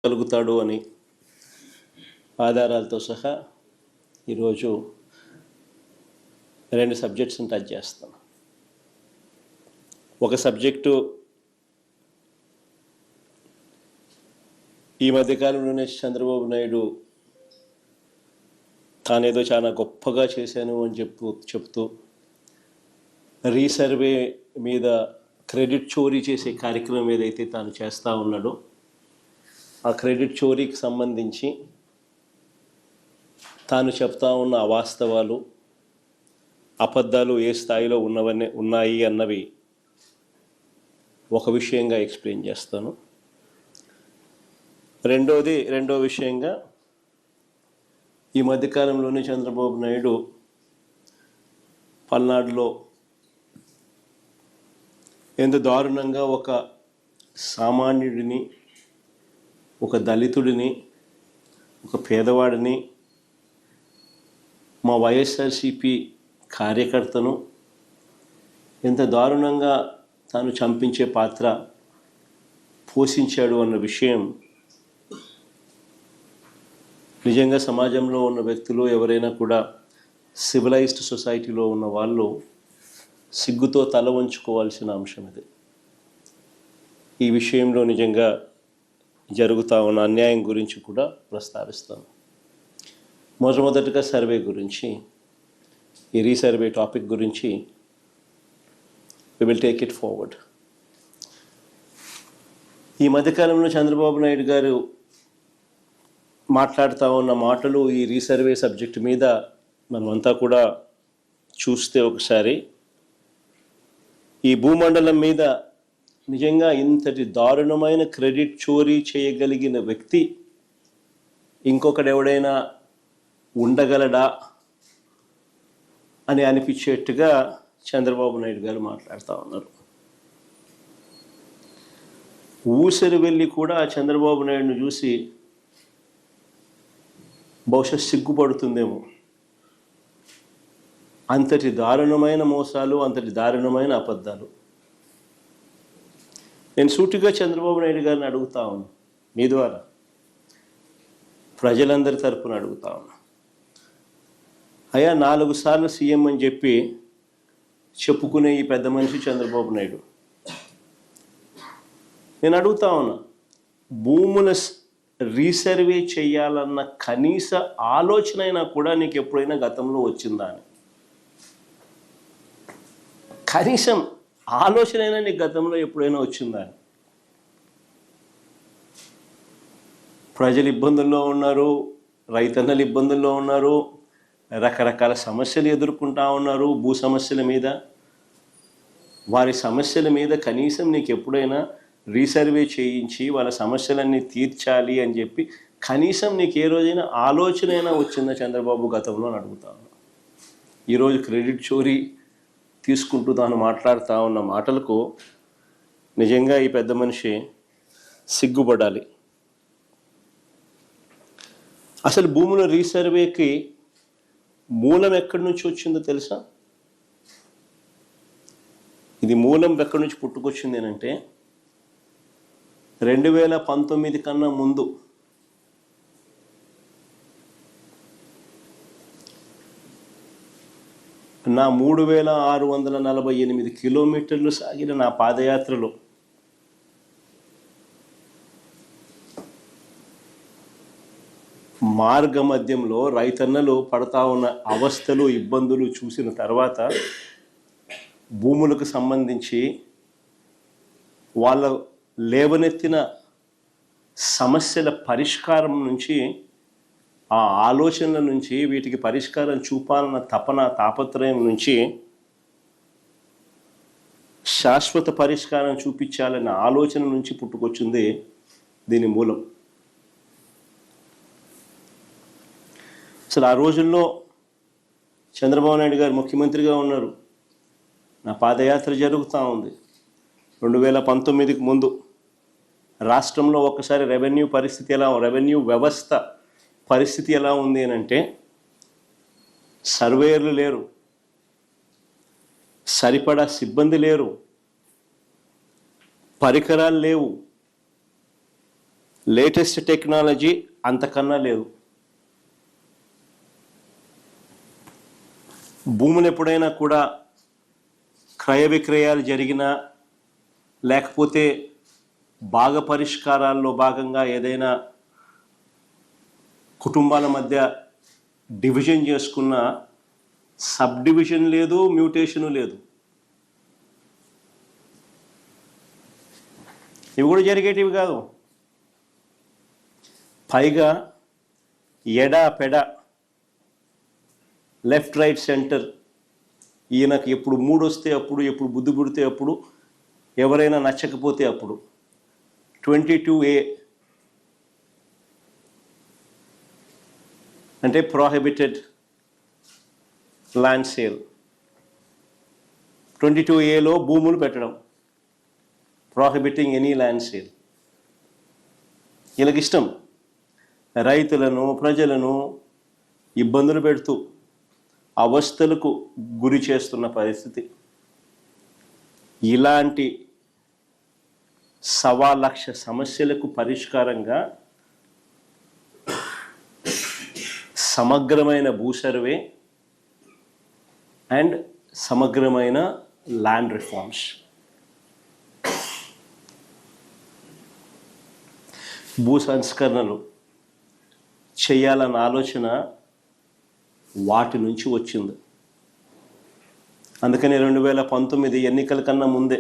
కలుగుతాడు అని ఆధారాలతో సహా ఈరోజు 2 సబ్జెక్ట్స్ని టచ్ చేస్తాను. ఒక సబ్జెక్టు ఈ మధ్యకాలంలోనే చంద్రబాబు నాయుడు తానేదో చాలా గొప్పగా చేశాను అని చెప్తూ రీసర్వే మీద క్రెడిట్ చోరీ చేసే కార్యక్రమం ఏదైతే తాను చేస్తూ ఉన్నాడో ఆ క్రెడిట్ చోరీకి సంబంధించి తాను చెప్తా ఉన్న అవాస్తవాలు అబద్ధాలు ఏ స్థాయిలో ఉన్నాయి అన్నవి ఒక విషయంగా ఎక్స్ప్లెయిన్ చేస్తాను. రెండో విషయంగా ఈ మధ్యకాలంలోనే చంద్రబాబు నాయుడు పల్నాడులో ఎంత దారుణంగా ఒక సామాన్యుడిని, ఒక దళితుడిని, ఒక పేదవాడిని, మా వైఎస్ఆర్సిపి కార్యకర్తను ఎంత దారుణంగా తాను చంపించే పాత్ర పోషించాడు అన్న విషయం నిజంగా సమాజంలో ఉన్న వ్యక్తులు ఎవరైనా కూడా సివిలైజ్డ్ సొసైటీలో ఉన్న వాళ్ళు సిగ్గుతో తల వంచుకోవాల్సిన అంశం ఇది. ఈ విషయంలో నిజంగా జరుగుతూ ఉన్న అన్యాయం గురించి కూడా ప్రస్తావిస్తాను. మొట్టమొదటిగా సర్వే గురించి, ఈ రీసర్వే టాపిక్ గురించి we will take it forward. ఈ మధ్యకాలంలో చంద్రబాబు నాయుడు గారు మాట్లాడుతూ ఉన్న మాటలు ఈ రీసర్వే సబ్జెక్టు మీద మనమంతా కూడా చూస్తే ఒకసారి ఈ భూమండలం మీద నిజంగా ఇంతటి దారుణమైన క్రెడిట్ చోరీ చేయగలిగిన వ్యక్తి ఇంకొకడెవడైనా ఉండగలడా అని అనిపించేట్టుగా చంద్రబాబు నాయుడు గారు మాట్లాడుతూ ఉన్నారు. ఊసరి వెళ్ళి కూడా చంద్రబాబు నాయుడును చూసి బహుశా సిగ్గుపడుతుందేమో. అంతటి దారుణమైన మోసాలు, అంతటి దారుణమైన అబద్ధాలు. నేను సూటిగా చంద్రబాబు నాయుడు గారిని అడుగుతా ఉన్నా, మీ ద్వారా ప్రజలందరి తరపున అడుగుతా ఉన్నా, అయ్యా 4 సార్లు సీఎం అని చెప్పి చెప్పుకునే ఈ పెద్ద మనిషి చంద్రబాబు నాయుడు, నేను అడుగుతా ఉన్నా, భూముల రీసర్వే చేయాలన్న కనీస ఆలోచన అయినా కూడా నీకు ఎప్పుడైనా గతంలో వచ్చిందా అని. కనీసం ఆలోచన అయినా నీకు గతంలో ఎప్పుడైనా వచ్చిందా అని. ప్రజలు ఇబ్బందుల్లో ఉన్నారు, రైతన్నలు ఇబ్బందుల్లో ఉన్నారు, రకరకాల సమస్యలు ఎదుర్కొంటా ఉన్నారు. భూ సమస్యల మీద, వారి సమస్యల మీద కనీసం నీకు ఎప్పుడైనా రీసర్వే చేయించి వాళ్ళ సమస్యలన్నీ తీర్చాలి అని చెప్పి కనీసం నీకు ఏ రోజైనా ఆలోచన అయినా వచ్చిందా చంద్రబాబు గతంలో అని అడుగుతాను. ఈరోజు క్రెడిట్ చోరీ తీసుకుంటూ తాను మాట్లాడుతూ ఉన్న మాటలకు నిజంగా ఈ పెద్ద మనిషి సిగ్గుపడాలి. అసలు భూముల రీసర్వేకి మూలం ఎక్కడి నుంచి వచ్చిందో తెలుసా? ఇది మూలం ఎక్కడి నుంచి పుట్టుకొచ్చింది అంటే 2019 కన్నా ముందు నా 3648 కిలోమీటర్లు సాగిన నా పాదయాత్రలో మార్గ మధ్యంలో రైతన్నలు పడతా ఉన్న అవస్థలు, ఇబ్బందులు చూసిన తర్వాత భూములకు సంబంధించి వాళ్ళ లేవనెత్తిన సమస్యల పరిష్కారం నుంచి, ఆ ఆలోచనల నుంచి, వీటికి పరిష్కారం చూపాలన్న తాపత్రయం నుంచి శాశ్వత పరిష్కారం చూపించాలన్న ఆలోచన నుంచి పుట్టుకొచ్చింది దీని మూలం. అసలు ఆ రోజుల్లో చంద్రబాబు నాయుడు గారు ముఖ్యమంత్రిగా ఉన్నారు. నా పాదయాత్ర జరుగుతూ ఉంది. 2019కి ముందు రాష్ట్రంలో ఒక్కసారి రెవెన్యూ వ్యవస్థ పరిస్థితి ఎలా ఉంది అని అంటే, సర్వేయర్లు లేరు, సరిపడా సిబ్బంది లేరు, పరికరాలు లేవు, లేటెస్ట్ టెక్నాలజీ అంతకన్నా లేదు. భూములు ఎప్పుడైనా కూడా క్రయ విక్రయాలు జరిగినా లేకపోతే భాగ పరిష్కారాల్లో భాగంగా ఏదైనా కుటుంబాల మధ్య డివిజన్ చేసుకున్న సబ్ డివిజన్ లేదు, మ్యూటేషను లేదు. ఇవి కూడా జరిగేటివి కాదు. పైగా ఎడా పెడ, లెఫ్ట్ రైట్ సెంటర్, ఈయనకు ఎప్పుడు మూడు వస్తే అప్పుడు, ఎప్పుడు బుద్ధి పుడితే అప్పుడు, ఎవరైనా నచ్చకపోతే అప్పుడు. 22A అంటే ప్రోహిబిటెడ్ ల్యాండ్ సేల్. 22Aలో భూములు పెట్టడం, ప్రోహిబిటింగ్ ఎనీ ల్యాండ్ సేల్. వీళ్ళకి ఇష్టం రైతులను, ప్రజలను ఇబ్బందులు పెడుతూ అవస్థలకు గురి చేస్తున్న పరిస్థితి. ఇలాంటి 1,00,000 సమస్యలకు పరిష్కారంగా సమగ్రమైన భూ సర్వే అండ్ సమగ్రమైన ల్యాండ్ రిఫార్మ్స్. భూ సంస్కరణలు చేయాలన్న ఆలోచన వాటి నుంచి వచ్చింది. అందుకని 2019 ఎన్నికల కన్నా ముందే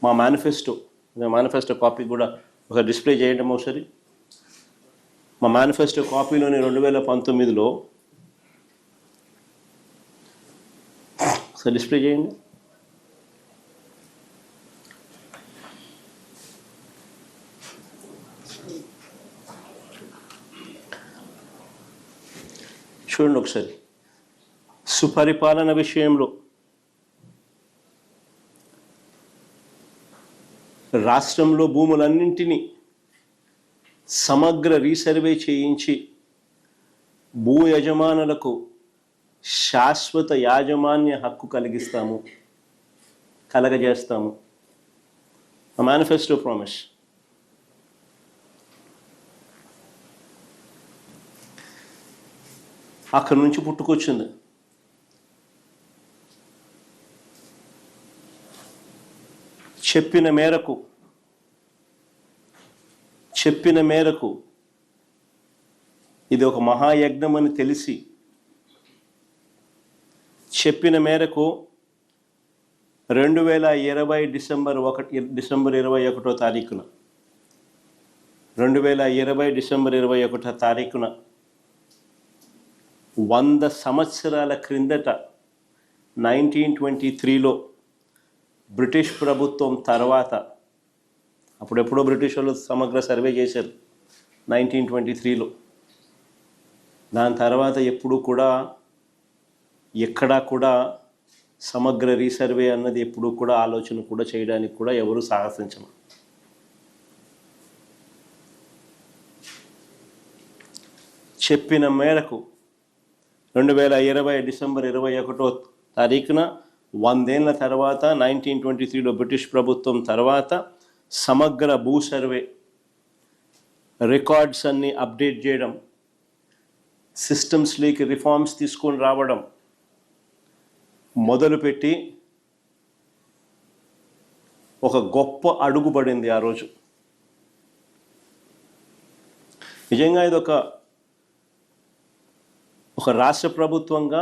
మా మేనిఫెస్టో కాపీ కూడా ఒక డిస్ప్లే చేయడం ఒకసారి. మా మేనిఫెస్టో కాపీలోని 2019లో ఒకసారి డిస్ప్లే చేయండి. చూడండి ఒకసారి. సుపరిపాలన విషయంలో రాష్ట్రంలో భూములన్నింటినీ సమగ్ర రీసర్వే చేయించి భూ యజమానులకు శాశ్వత యాజమాన్య హక్కు కలగజేస్తాము. Manifesto promise. అక్కడి నుంచి పుట్టుకొచ్చింది. చెప్పిన మేరకు ఇది ఒక మహాయజ్ఞం అని తెలిసి, చెప్పిన మేరకు 2020 డిసెంబర్ 21వ తారీఖున 100 సంవత్సరాల క్రిందట 1923లో బ్రిటిష్ ప్రభుత్వం తర్వాత, అప్పుడెప్పుడో బ్రిటిష్ వాళ్ళు సమగ్ర సర్వే చేశారు 1923లో. దాని తర్వాత ఎప్పుడూ కూడా ఎక్కడా కూడా సమగ్ర రీసర్వే అన్నది ఎప్పుడూ కూడా ఆలోచన కూడా చేయడానికి కూడా ఎవరు సాహసించరు. చెప్పిన మేరకు 2020 డిసెంబర్ 21వ తారీఖున 100 ఏళ్ల తర్వాత 1923లో బ్రిటిష్ ప్రభుత్వం తర్వాత సమగ్ర భూ సర్వే రికార్డ్స్ అన్ని అప్డేట్ చేయడం, సిస్టమ్స్లోకి రిఫార్మ్స్ తీసుకొని రావడం మొదలుపెట్టి ఒక గొప్ప అడుగు పడింది ఆ రోజు. నిజంగా ఇది ఒక రాష్ట్ర ప్రభుత్వంగా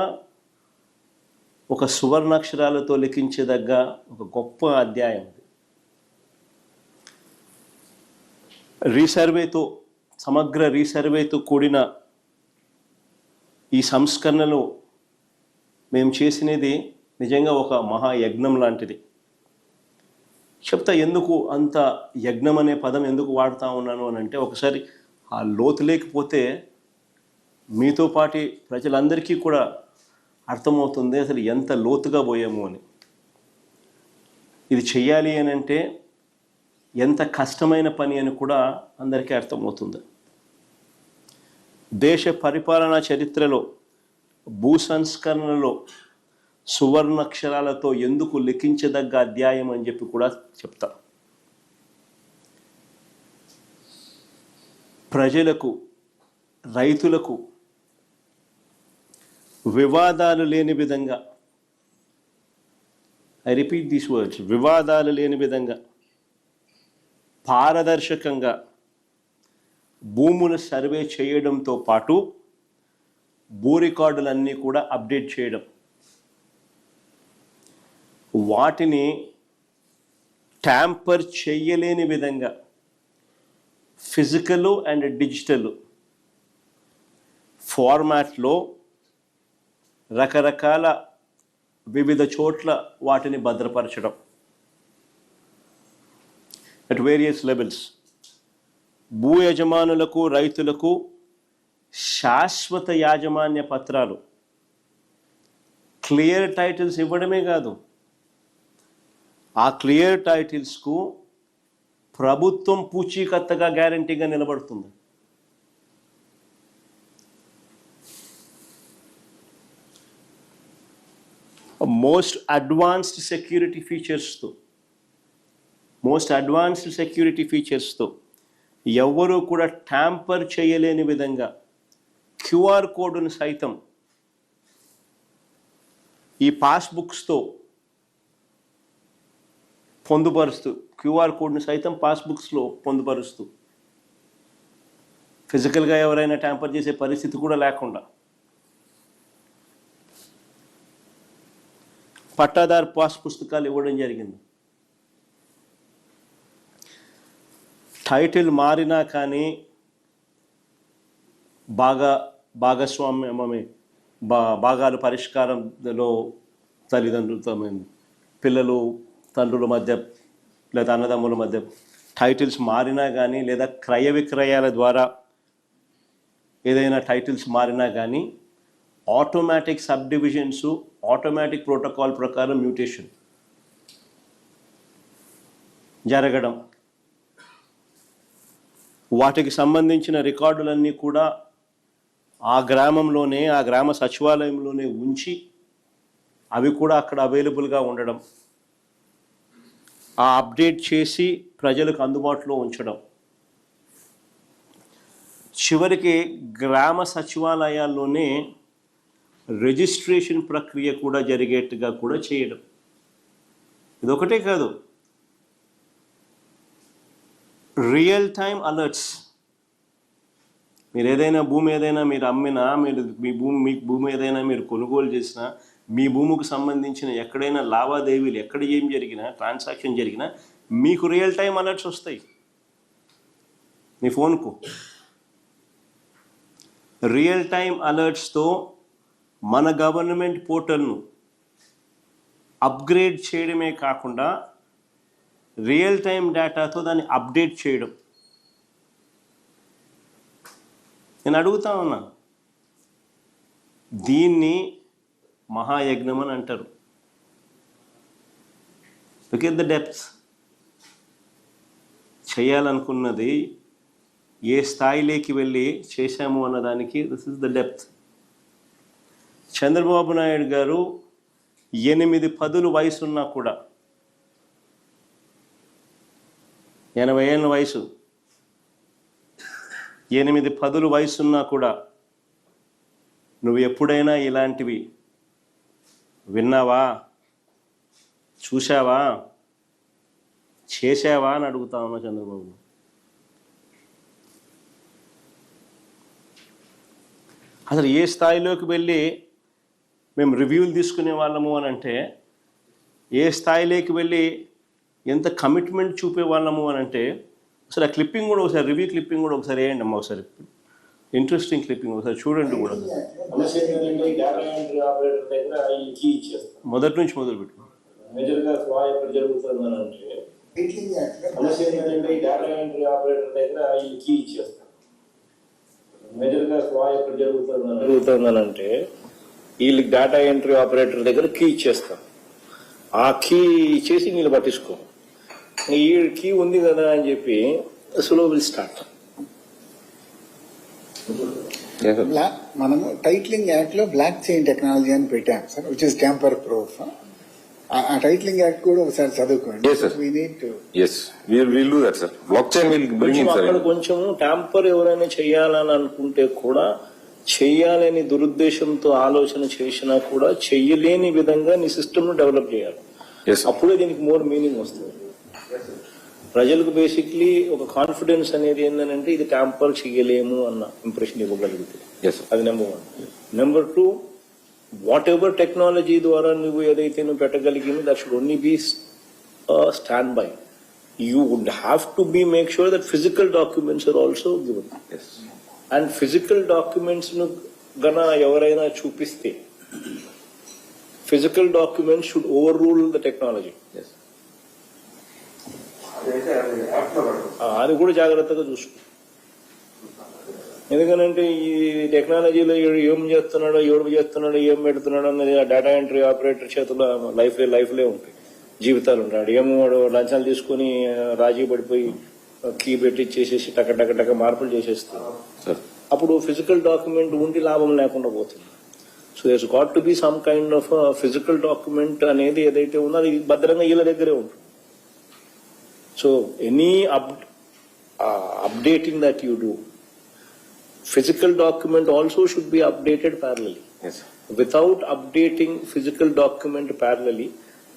ఒక సువర్ణాక్షరాలతో లిఖించదగ్గ ఒక గొప్ప అధ్యాయం. సమగ్ర రీసర్వేతో కూడిన ఈ సంస్కరణలు మేము చేసినది నిజంగా ఒక మహాయజ్ఞం లాంటిది. చెప్తా ఎందుకు అంత యజ్ఞం అనే పదం ఎందుకు వాడుతూ ఉన్నాను అని అంటే, ఒకసారి ఆ లోతు లేకపోతే మీతో పాటి ప్రజలందరికీ కూడా అర్థమవుతుంది అసలు ఎంత లోతుగా పోయాము అని. ఇది చెయ్యాలి అని అంటే ఎంత కష్టమైన పని అని కూడా అందరికీ అర్థమవుతుంది. దేశ పరిపాలనా చరిత్రలో భూ సంస్కరణలో సువర్ణాక్షరాలతో ఎందుకు లిఖించదగ్గ అధ్యాయం అని చెప్పి కూడా చెప్తా. ప్రజలకు, రైతులకు వివాదాలు లేని విధంగా, ఐ రిపీట్ దీస్ వర్డ్స్, వివాదాలు లేని విధంగా పారదర్శకంగా భూములు సర్వే చేయడంతో పాటు భూ రికార్డులన్నీ కూడా అప్డేట్ చేయడం, వాటిని ట్యాంపర్ చేయలేని విధంగా ఫిజికల్ అండ్ డిజిటల్ ఫార్మాట్లో రకరకాల వివిధ చోట్ల వాటిని భద్రపరచడం అట్ వేరియస్ లెవెల్స్. భూ యజమానులకు, రైతులకు శాశ్వత యాజమాన్య పత్రాలు, క్లియర్ టైటిల్స్ ఇవ్వడమే కాదు, ఆ క్లియర్ టైటిల్స్కు ప్రభుత్వం పూచీకత్తగా గ్యారంటీగా నిలబడుతుంది. మోస్ట్ అడ్వాన్స్డ్ సెక్యూరిటీ ఫీచర్స్తో ఎవరు కూడా ట్యాంపర్ చేయలేని విధంగా క్యూఆర్ కోడ్ను సైతం ఈ పాస్బుక్స్తో పొందుపరుస్తూ, క్యూఆర్ కోడ్ను సైతం పాస్బుక్స్లో పొందుపరుస్తూ, ఫిజికల్గా ఎవరైనా ట్యాంపర్ చేసే పరిస్థితి కూడా లేకుండా పట్టాదారు పాస్ పుస్తకాలు ఇవ్వడం జరిగింది. టైటిల్ మారినా కానీ భాగాలు పరిష్కారంలో తల్లిదండ్రులతో, పిల్లలు తండ్రుల మధ్య లేదా అన్నదమ్ముల మధ్య టైటిల్స్ మారినా కానీ, లేదా క్రయ విక్రయాల ద్వారా ఏదైనా టైటిల్స్ మారినా కానీ automatic sub divisions, automatic protocol ప్రకారం మ్యూటేషన్ జరగడం, వాటికి సంబంధించిన రికార్డులన్నీ కూడా ఆ గ్రామంలోనే, ఆ గ్రామ సచివాలయంలోనే ఉంచి అవి కూడా అక్కడ అవైలబుల్గా ఉండడం, ఆ అప్డేట్ చేసి ప్రజలకు అందుబాటులో ఉంచడం, చివరికి గ్రామ సచివాలయాల్లోనే రిజిస్ట్రేషన్ ప్రక్రియ కూడా జరిగేట్టుగా కూడా చేయడం. ఇదొకటే కాదు, రియల్ టైం అలర్ట్స్. మీరు ఏదైనా భూమి ఏదైనా మీరు అమ్మినా, మీకు భూమి ఏదైనా మీరు కొనుగోలు చేసినా, మీ భూమికి సంబంధించిన ఎక్కడైనా లావాదేవీలు, ఎక్కడ ఏం జరిగినా, ట్రాన్సాక్షన్ జరిగినా మీకు రియల్ టైం అలర్ట్స్ వస్తాయి మీ ఫోన్కు. రియల్ టైం అలర్ట్స్తో మన గవర్నమెంట్ పోర్టల్ను అప్గ్రేడ్ చేయడమే కాకుండా రియల్ టైం డేటాతో దాన్ని అప్డేట్ చేయడం. నేను అడుగుతా ఉన్నా, దీన్ని మహాయజ్ఞం అని అంటారు. Look at the depth. చేయాలనుకున్నది ఏ స్థాయిలోకి వెళ్ళి చేశాము అన్నదానికి this is the depth. Chandrababu Naidu గారు 8 పదులు వయసున్నా కూడా, 80 ఏళ్ళ వయసు, 8 పదులు వయసున్నా కూడా నువ్వు ఎప్పుడైనా ఇలాంటివి విన్నావా, చూసావా, చేసావా అని అడుగుతా ఉన్నా చంద్రబాబు. అసలు ఏ స్థాయిలోకి వెళ్ళి మేము రివ్యూలు తీసుకునే వాళ్ళము అని అంటే, ఏ స్థాయిలోకి వెళ్ళి ఎంత కమిట్మెంట్ చూపే వాళ్ళము అని అంటే, అసలు ఆ క్లిప్పింగ్ కూడా ఒకసారి, రివ్యూ క్లిప్పింగ్ కూడా ఒకసారి వేయండి అమ్మా, ఒకసారి ఇంట్రెస్టింగ్ క్లిప్పింగ్ ఒకసారి చూడండి కూడా. మొదటి నుంచి మొదలు పెట్టు. మేజర్గా స్వా ఎక్కడ జరుగుతుందని అంటే, సమస్య ఏంటంటే ఈ డేటా ఎంట్రీ ఆపరేటర్ దగ్గర ఈ కీ ఇచ్చేస్తాం. మేజర్గా స్వా ఎక్కడ జరుగుతుందని అంటే, వీళ్ళకి డేటా ఎంట్రీ ఆపరేటర్ దగ్గర కీ ఇచ్చేస్తాం. ఆ కీ ఇచ్చేసి వీళ్ళు పట్టించుకో, ఈ కీ ఉంది కదా అని చెప్పి స్లో విల్ స్టార్ట్. మనము టైటిలింగ్ యాక్ట్ లో బ్లాక్ చైన్ టెక్నాలజీ అని పెట్టాం sir, which is tamper proof. ఆ టైటిలింగ్ యాక్ట్ కూడా ఒకసారి చదువుకోండి. Yes, sir. We need to. Yes, we'll do that, sir. Blockchain will bring in, కొంచెం అక్కడ sir. కొంచెం ట్యాంపర్ ఎవరైనా చేయాలని అనుకుంటే కూడా చెయ్యాలని దురుద్దేశంతో ఆలోచన చేసినా కూడా చెయ్యలేని విధంగా నీ సిస్టమ్ ను డెవలప్ చేయాలి. Yes, sir. అప్పుడే దీనికి మోర్ మీనింగ్ వస్తుంది. ప్రజలకు బేసిక్లీ ఒక కాన్ఫిడెన్స్ అనేది ఏంటంటే ఇది ట్యాంపర్ చెయ్యలేము అన్న ఇంప్రెషన్ ఇవ్వగలిగితే Yes, sir. అది number 1. Number 2, whatever technology ద్వారా నువ్వు ఏదైతే నువ్వు పెట్టగలిగింది that should only be stand by. You would have to be make sure that physical documents are also given. Yes. And physical documents ను గన ఎవరైనా చూపిస్తే physical documents should overrule the technology. Yes. అది కూడా జాగ్రత్తగా చూసుకో. ఎందుకంటే ఈ టెక్నాలజీలో ఏం చేస్తున్నాడో ఏం పెడుతున్నాడో అన్నది ఆ డేటా ఎంట్రీ ఆపరేటర్ చేతుల్లో లైఫ్లే ఉంటాయి, జీవితాలు ఉంటాయి. ఏమో వాడు లంచాలు తీసుకుని రాజీ పడిపోయి కీ పెట్టి చేసేసి టక మార్పులు చేసేస్తారు. Sir. అప్పుడు ఫిజికల్ డాక్యుమెంట్ ఉండి లాభం లేకుండా పోతుంది. So there's got to be some kind of physical document అనేది ఏదైతే ఉందో అది భద్రంగా వీళ్ళ దగ్గరే ఉంటుంది. So any updating that you do, physical document also should be updated parallelly. Yes, sir. Without updating physical document parallelly,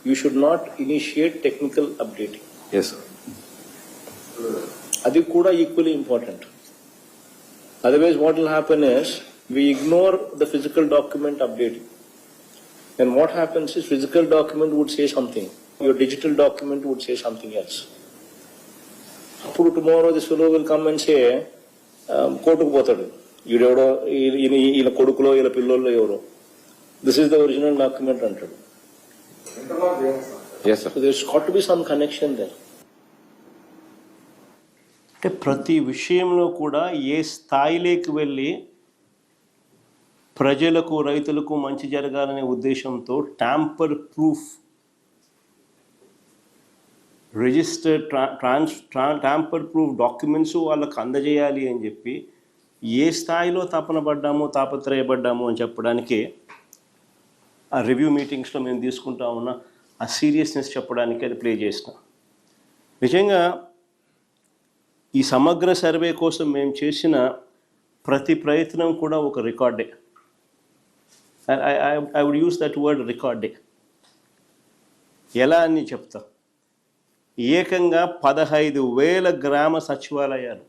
you should not initiate technical updating. Yes, sir. Adi kuda equally important. Otherwise what will happen is we ignore the physical document updating. Then what happens is physical document would say something, your digital document would say something else. అప్పుడు tomorrow this fellow will come and say కోర్టుకు పోతాడు, ఈడెవడో ఈయన కొడుకులో ఈయన పిల్లోల్లో ఎవరో, this is the original document అంటాడు. Yes, sir. So there's got to be some connection there. అంటే ప్రతి విషయంలో కూడా ఏ స్థాయిలోకి వెళ్ళి ప్రజలకు రైతులకు మంచి జరగాలనే ఉద్దేశంతో tamper proof registered tamper proof documents వాళ్ళకు అందజేయాలి అని చెప్పి ఏ స్థాయిలో తాపత్రయపడ్డాము అని చెప్పడానికి ఆ రివ్యూ మీటింగ్స్లో మేము తీసుకుంటా ఉన్న ఆ సీరియస్నెస్ చెప్పడానికి అది ప్లే చేసిన. నిజంగా ఈ సమగ్ర సర్వే కోసం మేము చేసిన ప్రతి ప్రయత్నం కూడా ఒక రికార్డే. I would use that word రికార్డే. ఎలా అని చెప్తా, ఏకంగా 15,000 గ్రామ సచివాలయాలు,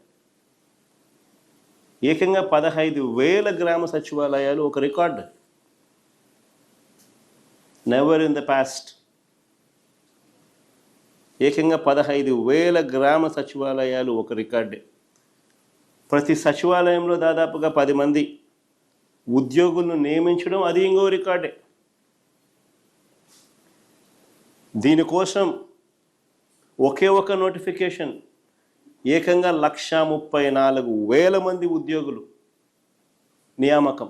ఏకంగా 15,000 గ్రామ సచివాలయాలు ఒక record. Never in the past. ఏకంగా 15,000 గ్రామ సచివాలయాలు ఒక రికార్డే. ప్రతి సచివాలయంలో దాదాపుగా 10 మంది ఉద్యోగులను నియమించడం అది ఇంకో రికార్డే. దీనికోసం ఒకే ఒక నోటిఫికేషన్ ఏకంగా 134,000 మంది ఉద్యోగులు నియామకం.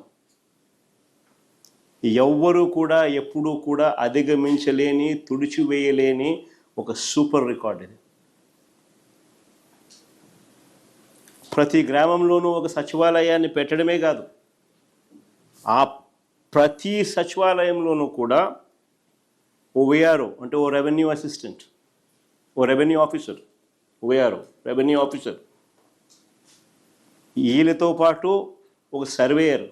ఎవ్వరూ కూడా ఎప్పుడూ కూడా అధిగమించలేని, తుడిచివేయలేని ఒక సూపర్ రికార్డ్ ఇది. ప్రతి గ్రామంలోనూ ఒక సచివాలయాన్ని పెట్టడమే కాదు, ఆ ప్రతి సచివాలయంలోనూ కూడా ఓ విఆర్ఓ అంటే ఓ రెవెన్యూ అసిస్టెంట్, ఓ revenue officer, ORO revenue officer, వీళ్ళతో పాటు ఒక సర్వేయర్,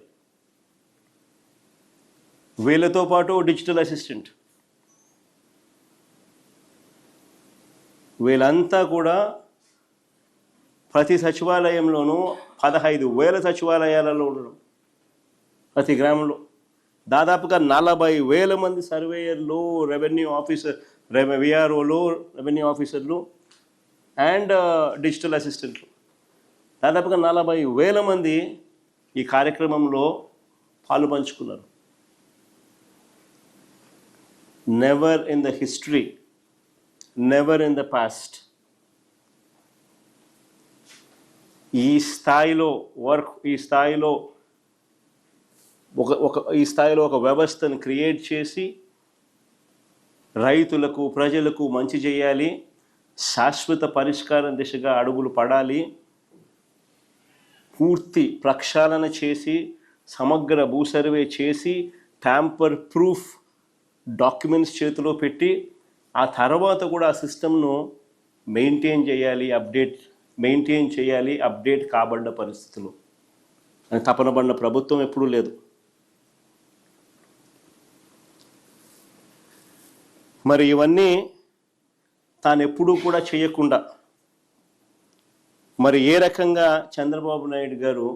వీళ్ళతో పాటు డిజిటల్ అసిస్టెంట్, వీళ్ళంతా కూడా ప్రతి సచివాలయంలోనూ 15,000 సచివాలయాలలో ఉండడం. ప్రతి గ్రామంలో దాదాపుగా 40,000 మంది సర్వేయర్లు, రెవెన్యూ ఆఫీసర్, విఆర్ఓలు, రెవెన్యూ ఆఫీసర్లు అండ్ డిజిటల్ అసిస్టెంట్లు, దాదాపుగా 40,000 మంది ఈ కార్యక్రమంలో పాలు పంచుకున్నారు. Never in the history, never in the past ఈ స్థాయిలో ఒక వ్యవస్థను క్రియేట్ చేసి రైతులకు, ప్రజలకు మంచి చేయాలి, శాశ్వత పరిష్కారం దిశగా అడుగులు పడాలి, పూర్తి ప్రక్షాళన చేసి సమగ్ర భూ సర్వే చేసి ట్యాంపర్ ప్రూఫ్ డాక్యుమెంట్స్ చేతిలో పెట్టి ఆ తర్వాత కూడా ఆ సిస్టమ్ను మెయింటైన్ చేయాలి, అప్డేట్ కాబడ్డ పరిస్థితులు అని తపన పడిన ప్రభుత్వం ఎప్పుడూ లేదు. మరి ఇవన్నీ తాను ఎప్పుడూ కూడా చేయకుండా మరి ఏ రకంగా చంద్రబాబు నాయుడు గారు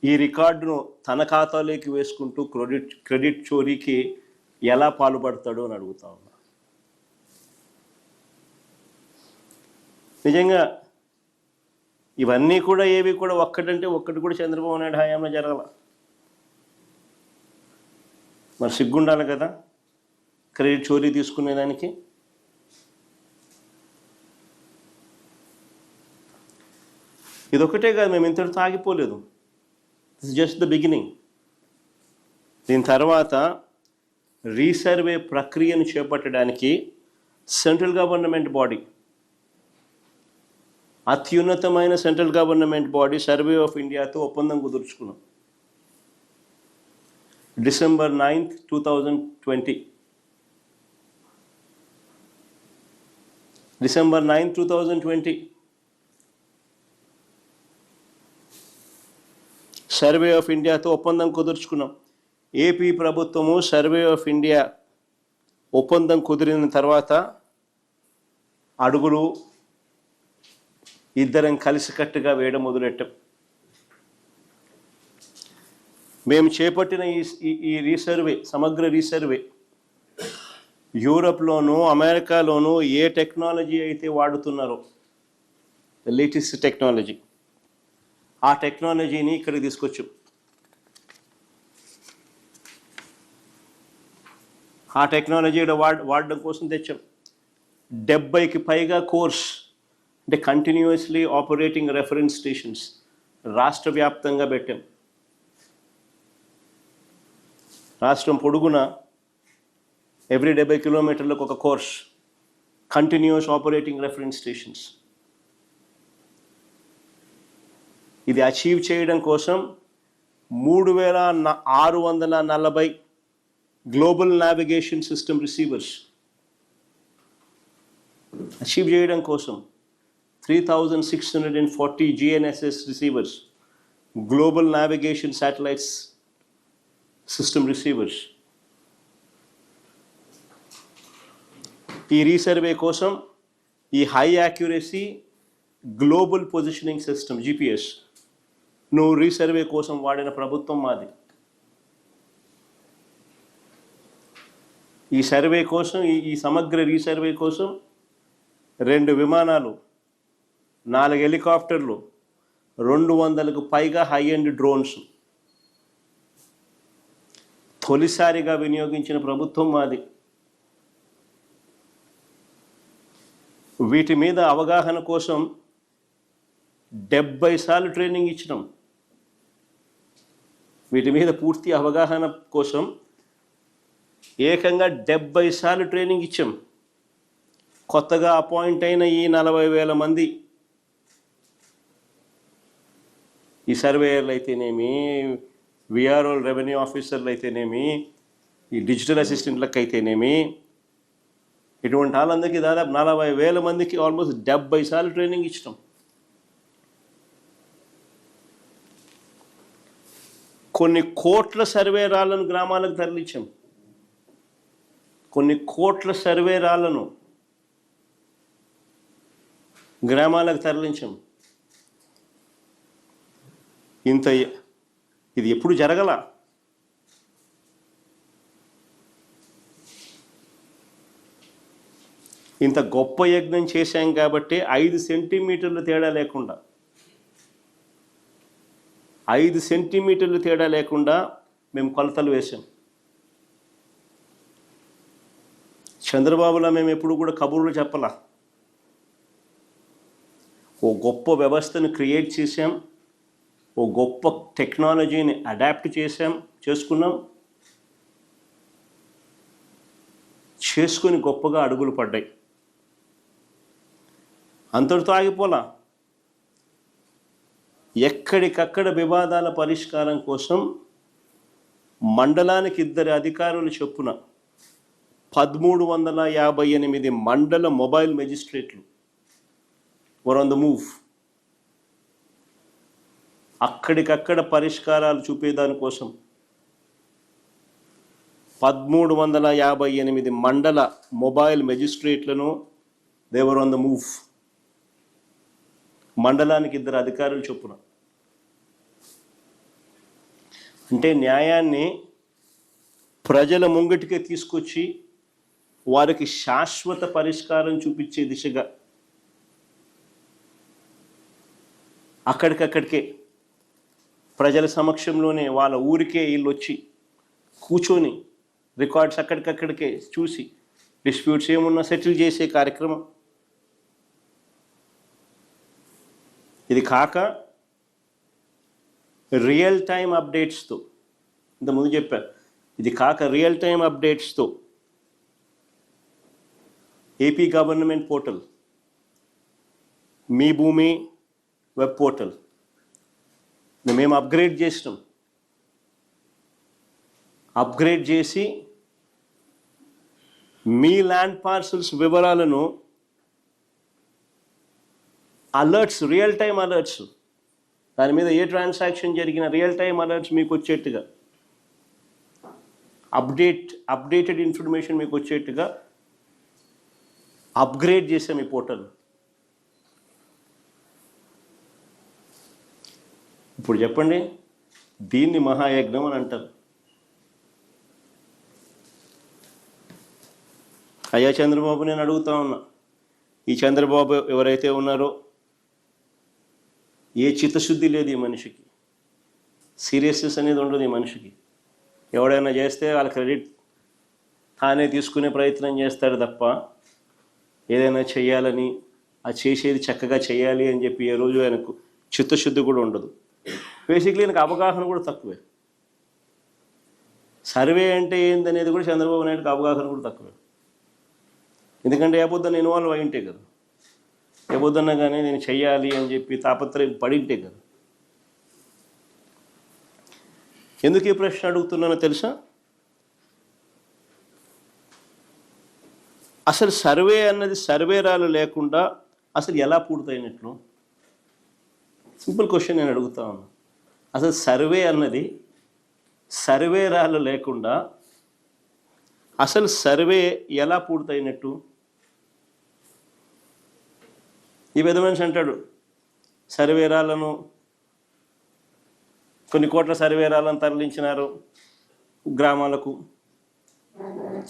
ఈ రికార్డును తన ఖాతాలోకి వేసుకుంటూ క్రెడిట్ చోరీకి ఎలా పాల్పడతాడో అని అడుగుతా ఉన్నా. నిజంగా ఇవన్నీ కూడా ఏవి కూడా ఒక్కటి కూడా చంద్రబాబు నాయుడు హయాంలో జరగల. మరి సిగ్గుండాలి కదా క్రెడిట్ చోరీ తీసుకునేదానికి. ఇదొకటే కాదు, మేము ఇంతటితో ఆగిపోలేదు. This just the beginning. దీని తర్వాత రీసర్వే ప్రక్రియను చేపట్టడానికి సెంట్రల్ గవర్నమెంట్ బాడీ, అత్యున్నతమైన central government body survey of ఇండియాతో ఒప్పందం కుదుర్చుకున్నాం. December 9th, 2020. December 9th, 2020. Survey of ఇండియాతో ఒప్పందం కుదుర్చుకున్నాం. ఏపీ ప్రభుత్వము సర్వే ఆఫ్ ఇండియా ఒప్పందం కుదిరిన తర్వాత అడుగులు ఇద్దరం కలిసికట్టుగా వేయడం మొదలెట్టాం. మేము చేపట్టిన ఈ రీసర్వే, సమగ్ర రీసర్వే యూరప్లోనూ అమెరికాలోనూ ఏ టెక్నాలజీ అయితే వాడుతున్నారో, లేటెస్ట్ టెక్నాలజీ, ఆ టెక్నాలజీని ఇక్కడికి తీసుకొచ్చాం. ఆ టెక్నాలజీ వాడడం కోసం తెచ్చాం. 70కి పైగా కోర్స్, అంటే కంటిన్యూస్లీ ఆపరేటింగ్ రెఫరెన్స్ స్టేషన్స్ రాష్ట్ర వ్యాప్తంగా పెట్టాం. రాష్ట్రం పొడుగున ఎవ్రీ 70 కిలోమీటర్లకు ఒక course, continuous operating reference stations. ఇది అచీవ్ చేయడం కోసం 3640 global navigation system receivers achieve చేయడం కోసం 3640 GNSS receivers, global navigation satellites system receivers. ఈ రీసర్వే కోసం ఈ high accuracy global positioning system GPS నువ్వు రీసర్వే కోసం వాడిన ప్రభుత్వం మాది. ఈ సర్వే కోసం, ఈ సమగ్ర రీసర్వే కోసం 2 విమానాలు, 4 హెలికాప్టర్లు, 200కు పైగా హై ఎండ్ డ్రోన్స్ తొలిసారిగా వినియోగించిన ప్రభుత్వం మాది. వీటి మీద అవగాహన కోసం 70 సార్లు ట్రైనింగ్ ఇచ్చినాం. వీటి మీద పూర్తి అవగాహన కోసం ఏకంగా 70 సార్లు ట్రైనింగ్ ఇచ్చాం. కొత్తగా అపాయింట్ అయిన ఈ 40,000 మంది ఈ సర్వేయర్లు అయితేనేమి, విఆర్ఓ రెవెన్యూ ఆఫీసర్లు అయితేనేమి, ఈ డిజిటల్ అసిస్టెంట్లకు అయితేనేమి, ఇటువంటి వాళ్ళందరికీ దాదాపు 40,000 మందికి ఆల్మోస్ట్ 70 సార్లు ట్రైనింగ్ ఇచ్చినాం. కొన్ని కోట్ల సర్వే రాళ్లను గ్రామాలకు తరలించాం. కొన్ని కోట్ల సర్వే రాళ్లను గ్రామాలకు తరలించాం. ఇది ఎప్పుడు జరగల. ఇంత గొప్ప యజ్ఞం చేశాం కాబట్టి 5 సెంటీమీటర్లు తేడా లేకుండా 5 సెంటీమీటర్లు తేడా లేకుండా మేము కొలతలు వేసాం. చంద్రబాబులా మేము ఎప్పుడు కూడా కబుర్లు చెప్పలా. ఓ గొప్ప వ్యవస్థను క్రియేట్ చేసాం, ఓ గొప్ప టెక్నాలజీని అడాప్ట్ చేసుకున్నాం, చేసుకొని గొప్పగా అడుగులు పడ్డాయి. అంతటితో ఆగిపోలా. ఎక్కడికక్కడ వివాదాల పరిష్కారం కోసం మండలానికి 2 అధికారులు చొప్పున 1358 మండల మొబైల్ మెజిస్ట్రేట్లు వర్ ఆన్ ద మూవ్. అక్కడికక్కడ పరిష్కారాలు చూపేదానికోసం 1358 మండల మొబైల్ మెజిస్ట్రేట్లను they were on the move. మండలానికి 2 అధికారులు చొప్పున. అంటే న్యాయాన్ని ప్రజల ముంగటికే తీసుకొచ్చి వారికి శాశ్వత పరిష్కారం చూపించే దిశగా అక్కడికక్కడికే ప్రజల సమక్షంలోనే వాళ్ళ ఊరికే వీళ్ళు వచ్చి కూర్చొని రికార్డ్స్ అక్కడికక్కడికే చూసి డిస్ప్యూట్స్ ఏమున్నా సెటిల్ చేసే కార్యక్రమం. ఇది కాక రియల్ టైం అప్డేట్స్తో, ఇంతకుముందు చెప్పారు, ఇది కాక రియల్ టైం అప్డేట్స్తో AP government portal, Mee Bhoomi web portal మేము అప్గ్రేడ్ చేసినాం. అప్గ్రేడ్ చేసి మీ ల్యాండ్ పార్సల్స్ వివరాలను అలర్ట్స్, రియల్ టైం అలర్ట్స్, దాని మీద ఏ ట్రాన్సాక్షన్ జరిగిన రియల్ టైం అలర్ట్స్ మీకు వచ్చేట్టుగా, అప్డేటెడ్ ఇన్ఫర్మేషన్ మీకు వచ్చేట్టుగా అప్గ్రేడ్ చేసాం ఈ పోర్టల్. ఇప్పుడు చెప్పండి, దీన్ని మహాయజ్ఞం అని అంటారు. అయ్యా చంద్రబాబు, నేను అడుగుతా ఉన్నా, ఈ చంద్రబాబు ఎవరైతే ఉన్నారో ఏ చిత్తశుద్ధి లేదు ఈ మనిషికి, సీరియస్నెస్ అనేది ఉండదు ఈ మనిషికి. ఎవడైనా చేస్తే వాళ్ళ క్రెడిట్ తానే తీసుకునే ప్రయత్నం చేస్తాడు తప్ప ఏదైనా చేయాలని, ఆ చేసేది చక్కగా చేయాలి అని చెప్పి ఏ రోజు ఆయనకు చిత్తశుద్ధి కూడా ఉండదు. బేసిక్లీ ఆయనకు అవగాహన కూడా తక్కువే. సర్వే అంటే ఏందనేది కూడా చంద్రబాబు నాయుడుకి అవగాహన కూడా తక్కువే. ఎందుకంటే ఏ పొద్దున్న ఇన్వాల్వ్ అయింటే కదా, ఏ పొద్దున్న కానీ నేను చెయ్యాలి అని చెప్పి తాపత్రయం పడింటే కదా. ఎందుకు ఈ ప్రశ్న అడుగుతున్నానో తెలుసా? అసలు సర్వే అన్నది సర్వేరాలు లేకుండా అసలు ఎలా పూర్తయినట్లు? సింపుల్ క్వశ్చన్ నేను అడుగుతా ఉన్నా. అసలు సర్వే అన్నది సర్వేరాలు లేకుండా అసలు సర్వే ఎలా పూర్తయినట్టు? ఈ పెద్ద మనిషి అంటాడు, సర్వేరాలను, కొన్ని కోట్ల సర్వేరాలను తరలించినారు, గ్రామాలకు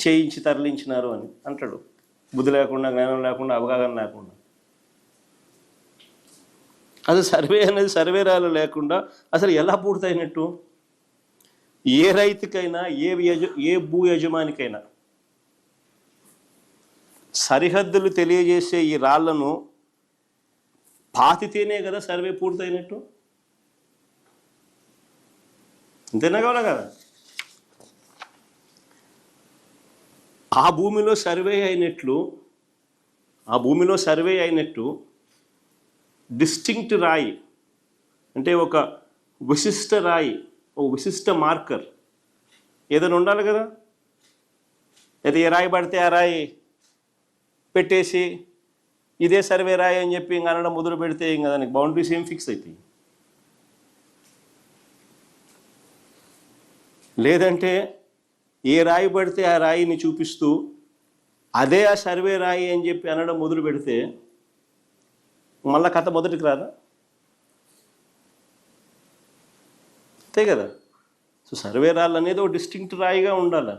చేయించి తరలించినారు అని అంటాడు. బుద్ధి లేకుండా, జ్ఞానం లేకుండా, అవగాహన లేకుండా. అసలు సర్వే అనేది సర్వేరాలు లేకుండా అసలు ఎలా పూర్తయినట్టు? ఏ రైతుకైనా, ఏ భూ యజమానికైనా సరిహద్దులు తెలియజేసే ఈ రాళ్లను పాతితేనే కదా సర్వే పూర్తయినట్టు. అంతేనా కావాలా కదా? ఆ భూమిలో సర్వే అయినట్టు డిస్టింక్ట్ రాయి, అంటే ఒక విశిష్ట రాయి, ఒక విశిష్ట మార్కర్ ఏదైనా ఉండాలి కదా. అయితే ఏ రాయి పడితే ఆ రాయి పెట్టేసి ఇదే సర్వే రాయి అని చెప్పి ఇంక అనడం మొదలు పెడితే ఇంకా దానికి బౌండరీస్ ఏం ఫిక్స్ అవుతాయి? లేదంటే ఏ రాయి పడితే ఆ రాయిని చూపిస్తూ అదే ఆ సర్వే రాయి అని చెప్పి అనడం మొదలు పెడితే మళ్ళా కథ మొదటికి రాదా? అంతే కదా. సో సర్వే రాళ్ళు అనేది ఒక డిస్టింక్ట్ రాయిగా ఉండాలా,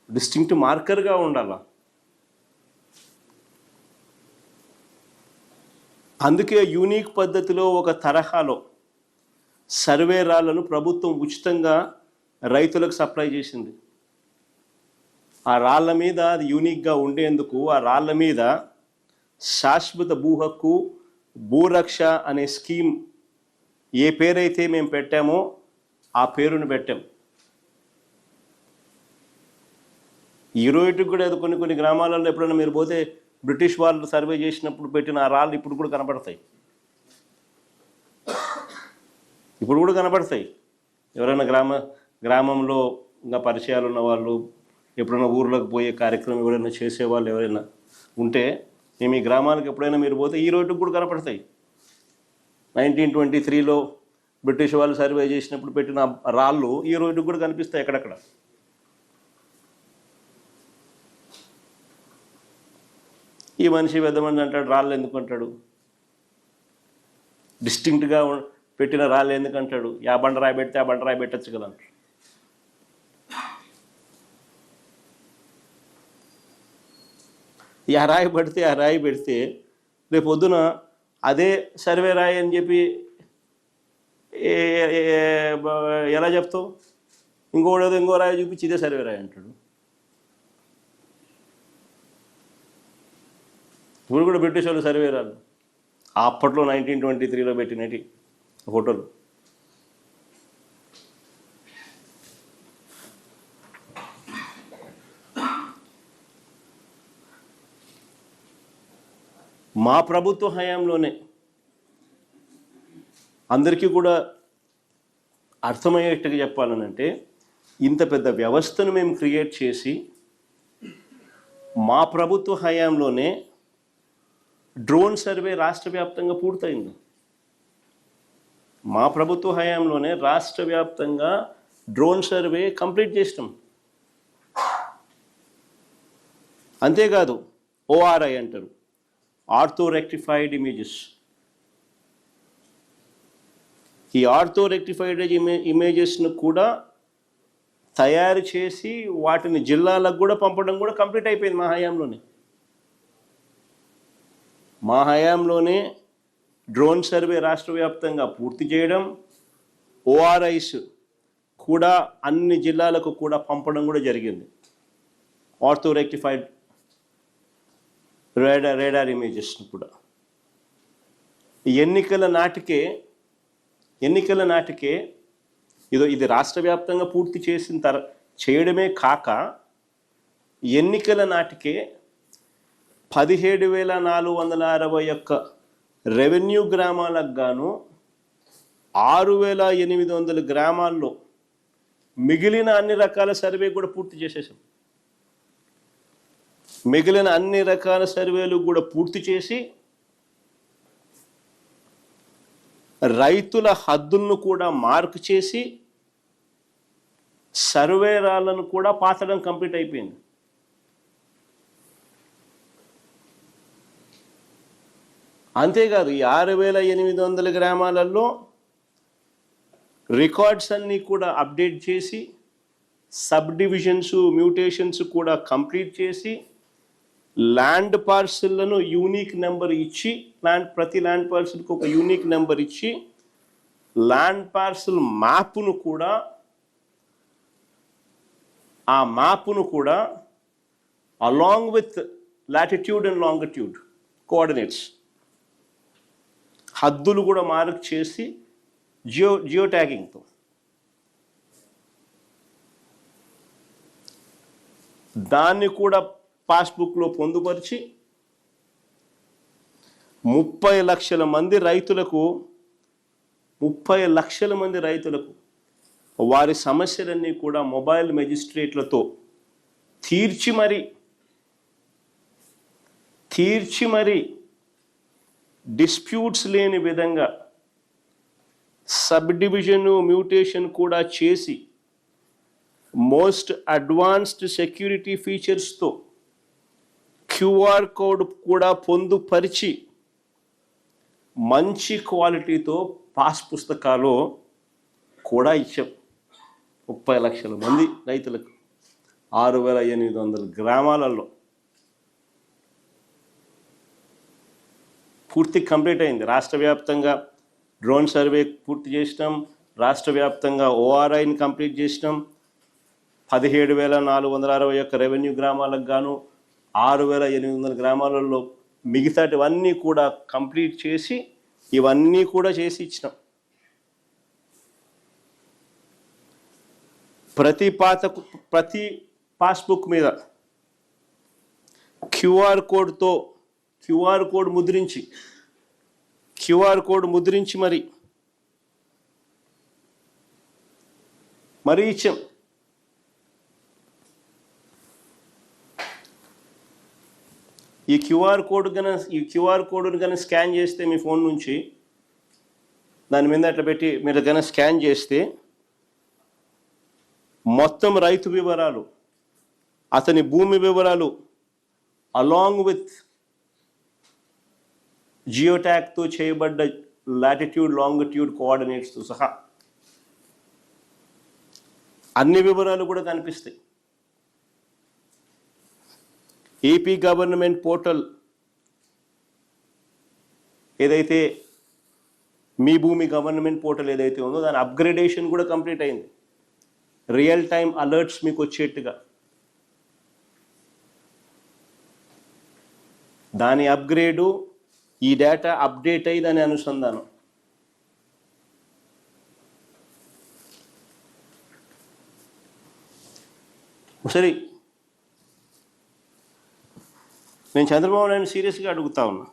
డిస్టింక్ట్ మార్కర్గా ఉండాలా. అందుకే యూనిక్ పద్ధతిలో ఒక తరహాలో సర్వే రాళ్లను ప్రభుత్వం ఉచితంగా రైతులకు సప్లై చేసింది. ఆ రాళ్ల మీద అది యూనిక్గా ఉండేందుకు ఆ రాళ్ల మీద శాశ్వత భూ హక్కు, భూరక్ష అనే స్కీమ్ ఏ పేరైతే మేము పెట్టామో ఆ పేరును పెట్టాం. ఈ రోజుకి కూడా కొన్ని గ్రామాలలో ఎప్పుడైనా మీరు పోతే బ్రిటిష్ వాళ్ళు సర్వే చేసినప్పుడు పెట్టిన ఆ రాళ్ళు ఇప్పుడు కూడా కనపడతాయి. ఎవరైనా గ్రామంలో ఇంకా పరిచయాలు ఉన్న వాళ్ళు, ఎప్పుడైనా ఊర్లోకి పోయే కార్యక్రమం ఎవరైనా చేసేవాళ్ళు ఎవరైనా ఉంటే మేము ఈ గ్రామాలకు ఎప్పుడైనా మీరు పోతే ఈ రోడ్డుకు కూడా కనపడతాయి. 1923లో బ్రిటిష్ వాళ్ళు సర్వే చేసినప్పుడు పెట్టిన రాళ్ళు ఈ రోడ్డుకు కూడా కనిపిస్తాయి ఎక్కడక్కడ. ఈ మనిషి పెద్దమంది అంటాడు, రాళ్ళు ఎందుకు అంటాడు, డిస్టింక్ట్గా పెట్టిన రాళ్ళు ఎందుకు అంటాడు, యా బండరాయి పెడితే ఆ బండరాయి పెట్టచ్చు కదా అంటాడు. ఆ రాయి పడితే ఆ రాయి పెడితే రేపు పొద్దున అదే సర్వే రాయి అని చెప్పి ఎలా చెప్తావు? ఇంకో రాయి చూపించి ఇదే సర్వే రాయి అంటాడు. ఇప్పుడు కూడా బ్రిటిష్ వాళ్ళు సర్వే రాళ్ళు అప్పట్లో 1923లో పెట్టినటి ఫోటోలు. మా ప్రభుత్వ హయాంలోనే అందరికీ కూడా అర్థమయ్యేట్టుగా చెప్పాలనంటే, ఇంత పెద్ద వ్యవస్థను మేము క్రియేట్ చేసి మా ప్రభుత్వ హయాంలోనే డ్రోన్ సర్వే రాష్ట్ర వ్యాప్తంగా పూర్తయింది. మా ప్రభుత్వ హయాంలోనే రాష్ట్ర వ్యాప్తంగా డ్రోన్ సర్వే కంప్లీట్ చేసినాం. అంతేకాదు ఓఆర్ఐ అంటారు, ఆర్థో రెక్టిఫైడ్ ఇమేజెస్. ఈ ఆర్థో రెక్టిఫైడ్ ఇమేజెస్ను కూడా తయారు చేసి వాటిని జిల్లాలకు కూడా పంపడం కూడా కంప్లీట్ అయిపోయింది మా హయాంలోనే. మా హయాంలోనే డ్రోన్ సర్వే రాష్ట్ర వ్యాప్తంగా పూర్తి చేయడం, ఓఆర్ఐస్ కూడా అన్ని జిల్లాలకు కూడా పంపడం కూడా జరిగింది. ఆర్థో రెక్టిఫైడ్ రేడార్ ఇమేజెస్ను కూడా ఎన్నికల నాటికే ఇది రాష్ట్ర వ్యాప్తంగా పూర్తి చేయడమే కాక ఎన్నికల నాటికే 17,461 రెవెన్యూ గ్రామాలకు గాను 6,800 గ్రామాల్లో మిగిలిన అన్ని రకాల సర్వే కూడా పూర్తి చేసేసాం. మిగిలిన అన్ని రకాల సర్వేలు కూడా పూర్తి చేసి రైతుల హద్దులను కూడా మార్క్ చేసి సర్వే రాళ్లను కూడా పాతడం కంప్లీట్ అయిపోయింది. అంతేకాదు ఈ 6,800 గ్రామాలలో రికార్డ్స్ అన్నీ కూడా అప్డేట్ చేసి సబ్ డివిజన్స్, మ్యూటేషన్స్ కూడా కంప్లీట్ చేసి ల్యాండ్ పార్సిల్లను యూనిక్ నెంబర్ ఇచ్చి, ప్రతి ల్యాండ్ పార్సిల్కి ఒక యూనిక్ నెంబర్ ఇచ్చి ల్యాండ్ పార్సిల్ మ్యాప్ను కూడా along with latitude and longitude coordinates హద్దులు కూడా మార్క్ చేసి జియో ట్యాగింగ్తో దాన్ని కూడా పాస్బుక్లో పొందుపరిచి 30 లక్షల మంది రైతులకు వారి సమస్యలన్నీ కూడా మొబైల్ మెజిస్ట్రేట్లతో తీర్చి మరి డిస్ప్యూట్స్ లేని విధంగా సబ్ డివిజన్, మ్యూటేషన్ కూడా చేసి మోస్ట్ అడ్వాన్స్డ్ సెక్యూరిటీ ఫీచర్స్తో క్యూఆర్ కోడ్ కూడా పొందుపరిచి మంచి క్వాలిటీతో పాస్ పుస్తకాలు కూడా ఇచ్చాం 30 లక్షల మంది రైతులకు 6,800 గ్రామాలలో పూర్తి కంప్లీట్ అయింది. రాష్ట్ర వ్యాప్తంగా డ్రోన్ సర్వే పూర్తి చేసినాం, రాష్ట్ర వ్యాప్తంగా ఓఆర్ఐని కంప్లీట్ చేసినాం. 17,461 రెవెన్యూ గ్రామాలకు గాను 6,800 గ్రామాలలో మిగతాటివన్నీ కూడా కంప్లీట్ చేసి ఇవన్నీ కూడా చేసి ఇచ్చినాం. ప్రతి పాస్బుక్ మీద క్యూఆర్ కోడ్ ముద్రించి మరీ ఇచ్చాం. ఈ క్యూఆర్ కోడ్ని కనుక స్కాన్ చేస్తే మీ ఫోన్ నుంచి దాని మీద అట్లా పెట్టి మీరు కనుక స్కాన్ చేస్తే మొత్తం రైతు వివరాలు, అతని భూమి వివరాలు అలాంగ్ విత్ జియోట్యాగ్తో చేయబడ్డ లాటిట్యూడ్ లాంగిట్యూడ్ కోఆర్డినేట్స్తో సహా అన్ని వివరాలు కూడా కనిపిస్తాయి. ఏపీ గవర్నమెంట్ పోర్టల్ ఏదైతే మీ భూమి గవర్నమెంట్ పోర్టల్ ఏదైతే ఉందో దాని అప్గ్రేడేషన్ కూడా కంప్లీట్ అయింది. రియల్ టైం అలర్ట్స్ మీకు వచ్చేట్టుగా దాని అప్గ్రేడు, ఈ డేటా అప్డేట్ అయ్యి దాని అనుసంధానం. సరే, నేను చంద్రబాబు నాయుడు సీరియస్గా అడుగుతా ఉన్నా,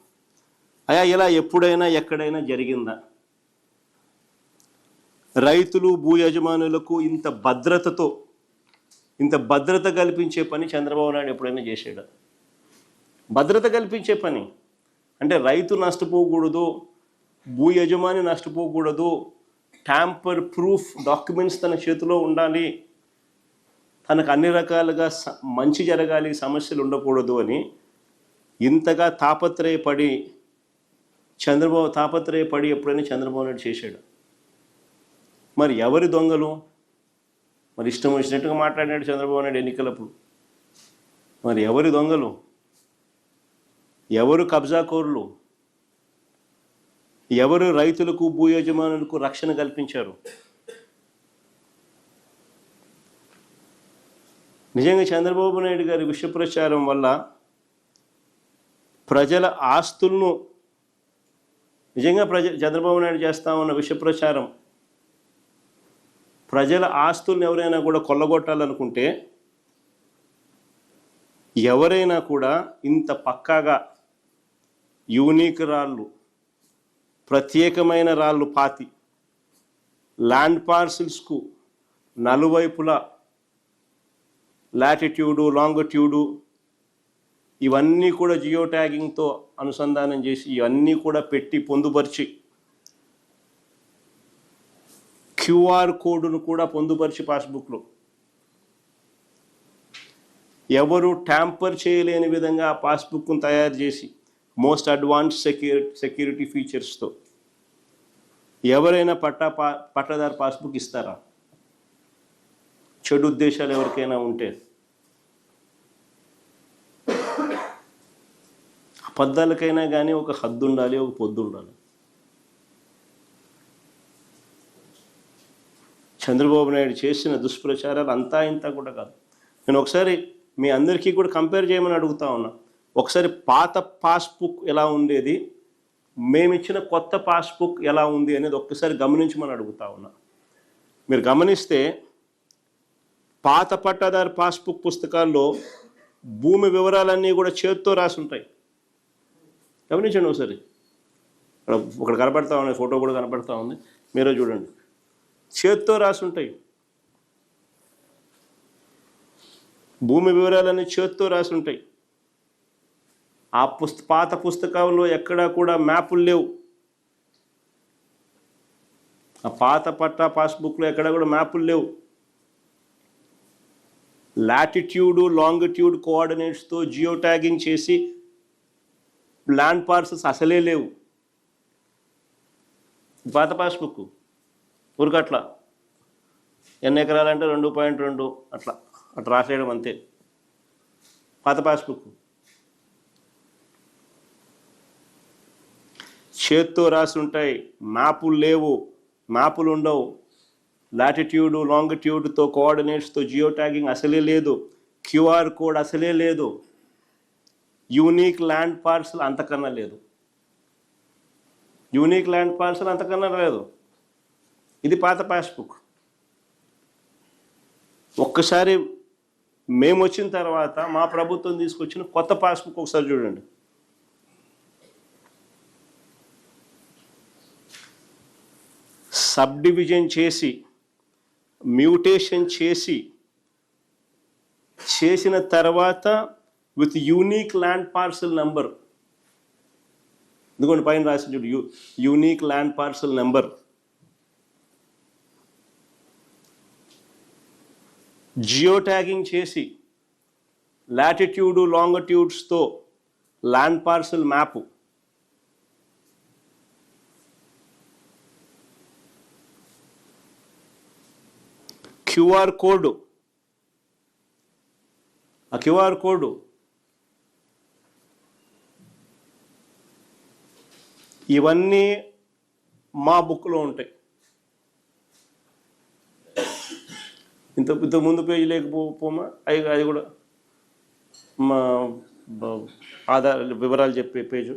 అయ్యా ఇలా ఎప్పుడైనా ఎక్కడైనా జరిగిందా? రైతులు భూ యజమానులకు ఇంత భద్రత కల్పించే పని చంద్రబాబు నాయుడు ఎప్పుడైనా చేసాడా? భద్రత కల్పించే పని అంటే రైతు నష్టపోకూడదు, భూ యజమాని నష్టపోకూడదు, ట్యాంపర్ ప్రూఫ్ డాక్యుమెంట్స్ తన చేతిలో ఉండాలి, తనకు అన్ని రకాలుగా మంచి జరగాలి, సమస్యలు ఉండకూడదు అని ఇంతగా తాపత్రయపడి ఎప్పుడైనా చంద్రబాబు నాయుడు చేశాడు? మరి ఎవరి దొంగలు? మరి ఇష్టం వచ్చినట్టుగా మాట్లాడినాడు చంద్రబాబు నాయుడు ఎన్నికలప్పుడు. మరి ఎవరి దొంగలు? ఎవరు కబ్జాకోరులు? ఎవరు రైతులకు భూ యజమానులకు రక్షణ కల్పించారు? నిజంగా చంద్రబాబు నాయుడు గారి విష ప్రచారం వల్ల ప్రజల ఆస్తులను చంద్రబాబు నాయుడు చేస్తా ఉన్న విష ప్రచారం, ప్రజల ఆస్తులను ఎవరైనా కూడా కొల్లగొట్టాలనుకుంటే, ఎవరైనా కూడా ఇంత పక్కాగా యూనిక్ రాళ్ళు, ప్రత్యేకమైన రాళ్ళు పాతి ల్యాండ్ పార్సిల్స్కు నలువైపులా లాటిట్యూడు లాంగిట్యూడు ఇవన్నీ కూడా జియో ట్యాగింగ్తో అనుసంధానం చేసి ఇవన్నీ కూడా పెట్టి పొందుపరిచి క్యూఆర్ కోడ్ను కూడా పొందుపరిచి పాస్బుక్లో ఎవరు ట్యాంపర్ చేయలేని విధంగా ఆ పాస్బుక్ను తయారు చేసి మోస్ట్ అడ్వాన్స్ సెక్యూరిటీ ఫీచర్స్తో ఎవరైనా పట్టాదారు పాస్బుక్ ఇస్తారా? చెడు ఉద్దేశాలు ఎవరికైనా ఉంటే అబద్ధాలకైనా కానీ ఒక హద్దు ఉండాలి, ఒక పొద్దు ఉండాలి. చంద్రబాబు నాయుడు చేసిన దుష్ప్రచారాలు అంతా ఇంత కూడా కాదు. నేను ఒకసారి మీ అందరికీ కూడా కంపేర్ చేయమని అడుగుతా ఉన్నా. ఒకసారి పాత పాస్బుక్ ఎలా ఉండేది, మేమిచ్చిన కొత్త పాస్బుక్ ఎలా ఉంది అనేది ఒక్కసారి గమనించమని అడుగుతా ఉన్నా. మీరు గమనిస్తే పాత పట్టాదారు పాస్బుక్ పుస్తకాల్లో భూమి వివరాలన్నీ కూడా చేత్తో రాసి ఉంటాయి. గమనించండి ఒకసారి. ఇక్కడ కనపడతా ఉంది, ఫోటో కూడా కనపడతా ఉంది, మీరే చూడండి. చేత్తో రాసి ఉంటాయి. భూమి వివరాలన్నీ చేత్తో రాసి ఉంటాయి. ఆ పాత పుస్తకాల్లో ఎక్కడా కూడా మ్యాపులు లేవు. ఆ పాత పట్టా పాస్బుక్లో ఎక్కడా కూడా మ్యాపులు లేవు. లాటిట్యూడు లాంగిట్యూడ్ కోఆర్డినేట్స్తో జియో ట్యాగింగ్ చేసి ల్యాండ్ పార్సల్స్ అసలే లేవు. పాత పాస్బుక్ ఊరికట్లా ఎన్ని ఎకరాలంటే 2.2 అట్లా రాసేయడం అంతే. పాత పాస్బుక్ చేత్తో రాసి ఉంటాయి. మ్యాపులు లేవు, మ్యాపులు ఉండవు. లాటిట్యూడు లాంగిట్యూడ్తో కోఆర్డినేట్స్తో జియో ట్యాగింగ్ అసలే లేదు. క్యూఆర్ కోడ్ అసలే లేదు. యూనిక్ ల్యాండ్ పార్సల్ అంతకన్నా లేదు. యూనిక్ ల్యాండ్ పార్సల్ అంతకన్నా లేదు. ఇది పాత పాస్బుక్. ఒక్కసారి మేము వచ్చిన తర్వాత మా ప్రభుత్వం తీసుకొచ్చిన కొత్త పాస్బుక్ ఒకసారి చూడండి. సబ్ డివిజన్ చేసి మ్యూటేషన్ చేసిన తర్వాత with unique land parcel number, ఎందుకంటే పైన రాసి చూడు, unique land parcel number, geotagging చేసి లాటిట్యూడ్ లాంగిట్యూడ్స్తో land parcel map, QR code, ఆ క్యూఆర్ కోడ్ ఇవన్నీ మా బుక్లో ఉంటాయి. ఇంత ముందు పేజీ లేకపోమా అది కూడా మా ఆధార్ వివరాలు చెప్పే పేజు.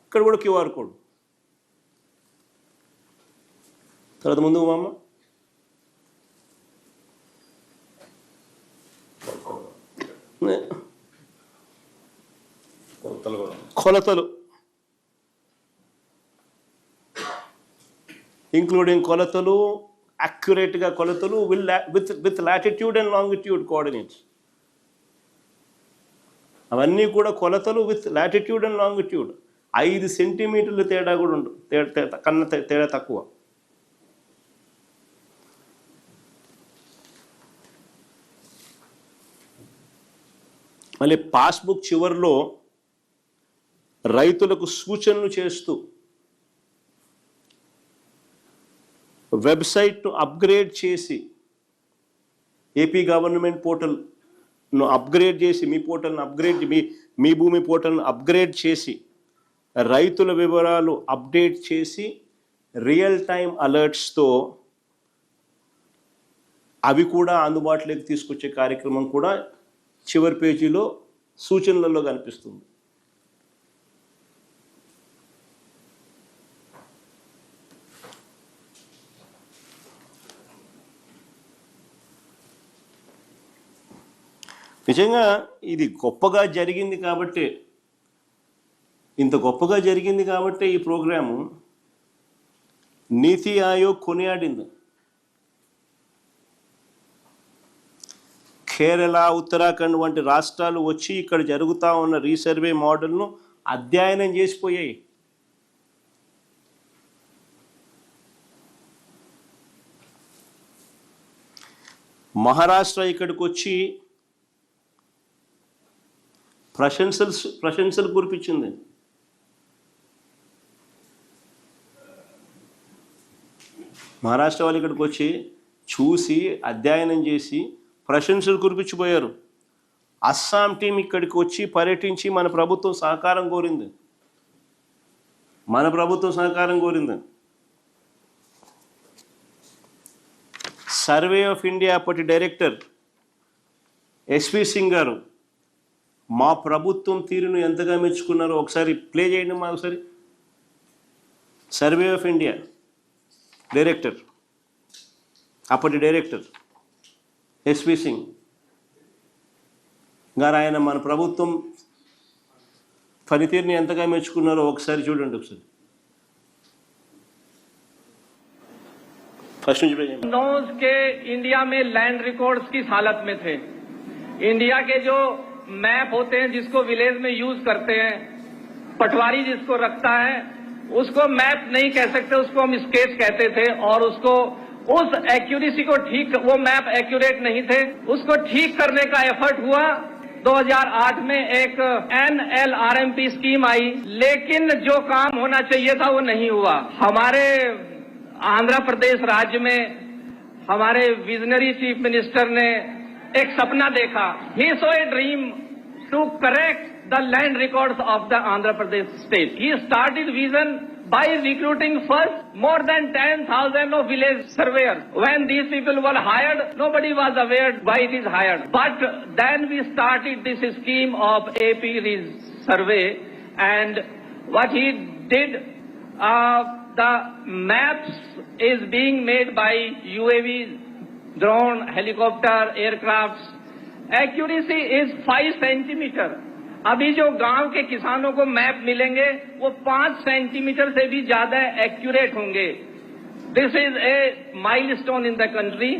ఇక్కడ కూడా క్యూఆర్ కోడ్. తర్వాత ముందుకు మామ కొలతలు, ఇంక్లూడింగ్ కొలతలు, అక్యురేట్గా కొలతలు with latitude and longitude coordinates. అవన్నీ కూడా కొలతలు విత్ లాటిట్యూడ్ అండ్ లాంగిట్యూడ్. 5 సెంటీమీటర్ల తేడా కూడా ఉండదు, కన్నా తేడా తక్కువ. మళ్ళీ పాస్బుక్ చివరిలో రైతులకు సూచనలు చేస్తూ వెబ్సైట్ను అప్గ్రేడ్ చేసి, ఏపీ గవర్నమెంట్ పోర్టల్ను అప్గ్రేడ్ చేసి, మీ పోర్టల్ను అప్గ్రేడ్, మీ భూమి పోర్టల్ను అప్గ్రేడ్ చేసి, రైతుల వివరాలు అప్డేట్ చేసి, రియల్ టైం అలర్ట్స్తో అవి కూడా అందుబాటులోకి తీసుకొచ్చే కార్యక్రమం కూడా చివరి పేజీలో సూచనలలో కనిపిస్తుంది. నిజంగా ఇది గొప్పగా జరిగింది కాబట్టి, ఇంత గొప్పగా జరిగింది కాబట్టి ఈ ప్రోగ్రాము నీతి ఆయోగ్ కొనియాడింది. కేరళ, ఉత్తరాఖండ్ వంటి రాష్ట్రాలు వచ్చి ఇక్కడ జరుగుతూ ఉన్న రీసర్వే మోడల్ను అధ్యయనం చేసిపోయాయి. మహారాష్ట్ర ఇక్కడికి వచ్చి ప్రశంసలు కురిపించింది. మహారాష్ట్ర వాళ్ళు ఇక్కడికి వచ్చి చూసి అధ్యయనం చేసి ప్రశంసలు కురిపించిపోయారు. అస్సాం టీం ఇక్కడికి వచ్చి పర్యటించి మన ప్రభుత్వం సహకారం కోరింది. సర్వే ఆఫ్ ఇండియా అప్పటి డైరెక్టర్ ఎస్వి సింగ్ గారు మా ప్రభుత్వం తీరును ఎంతగా మెచ్చుకున్నారో ఒకసారి ప్లే చేయండి మా ఒకసారి. సర్వే ఆఫ్ ఇండియా డైరెక్టర్, అప్పటి డైరెక్టర్ ఎస్వి సింగ్ గారు, ఆయన మన ప్రభుత్వం పనితీరుని ఎంతగా మెచ్చుకున్నారో ఒకసారి చూడండి. ఒకసారి फर्स्ट नोज के इंडिया में लैंड रिकॉर्ड्स किस हालत में थे। इंडिया के जो मैप होते हैं जिसको विलेज में यूज करते हैं, पटवारी जिसको रखता है उसको मैप नहीं कह सकते, उसको हम स्केच कहते थे। और उसको उस एक्यूरेसी को ठीक, वो मैप एक्यूरेट नहीं थे, उसको ठीक करने का एफर्ट हुआ। 2008 में एक NLRMP स्कीम आई, लेकिन जो काम होना चाहिए था वो नहीं हुआ। हमारे आंध्र प्रदेश राज्य में हमारे विजनरी चीफ मिनिस्टर ने एक सपना देखा। He saw a dream to correct the land records of the Andhra Pradesh state. He started vision by recruiting first more than 10,000 of village surveyors. When these people were hired, nobody was aware why it is hired. But then we started this scheme of AP survey, and what he did, the maps is being made by UAV, drone, helicopter, aircrafts. Accuracy is 5 centimeter. अभी जो गांव के किसानों को map मिलेंगे वो 5 centimetre से भी ज्यादा एक्यूरेट होंगे। This is a milestone in the country.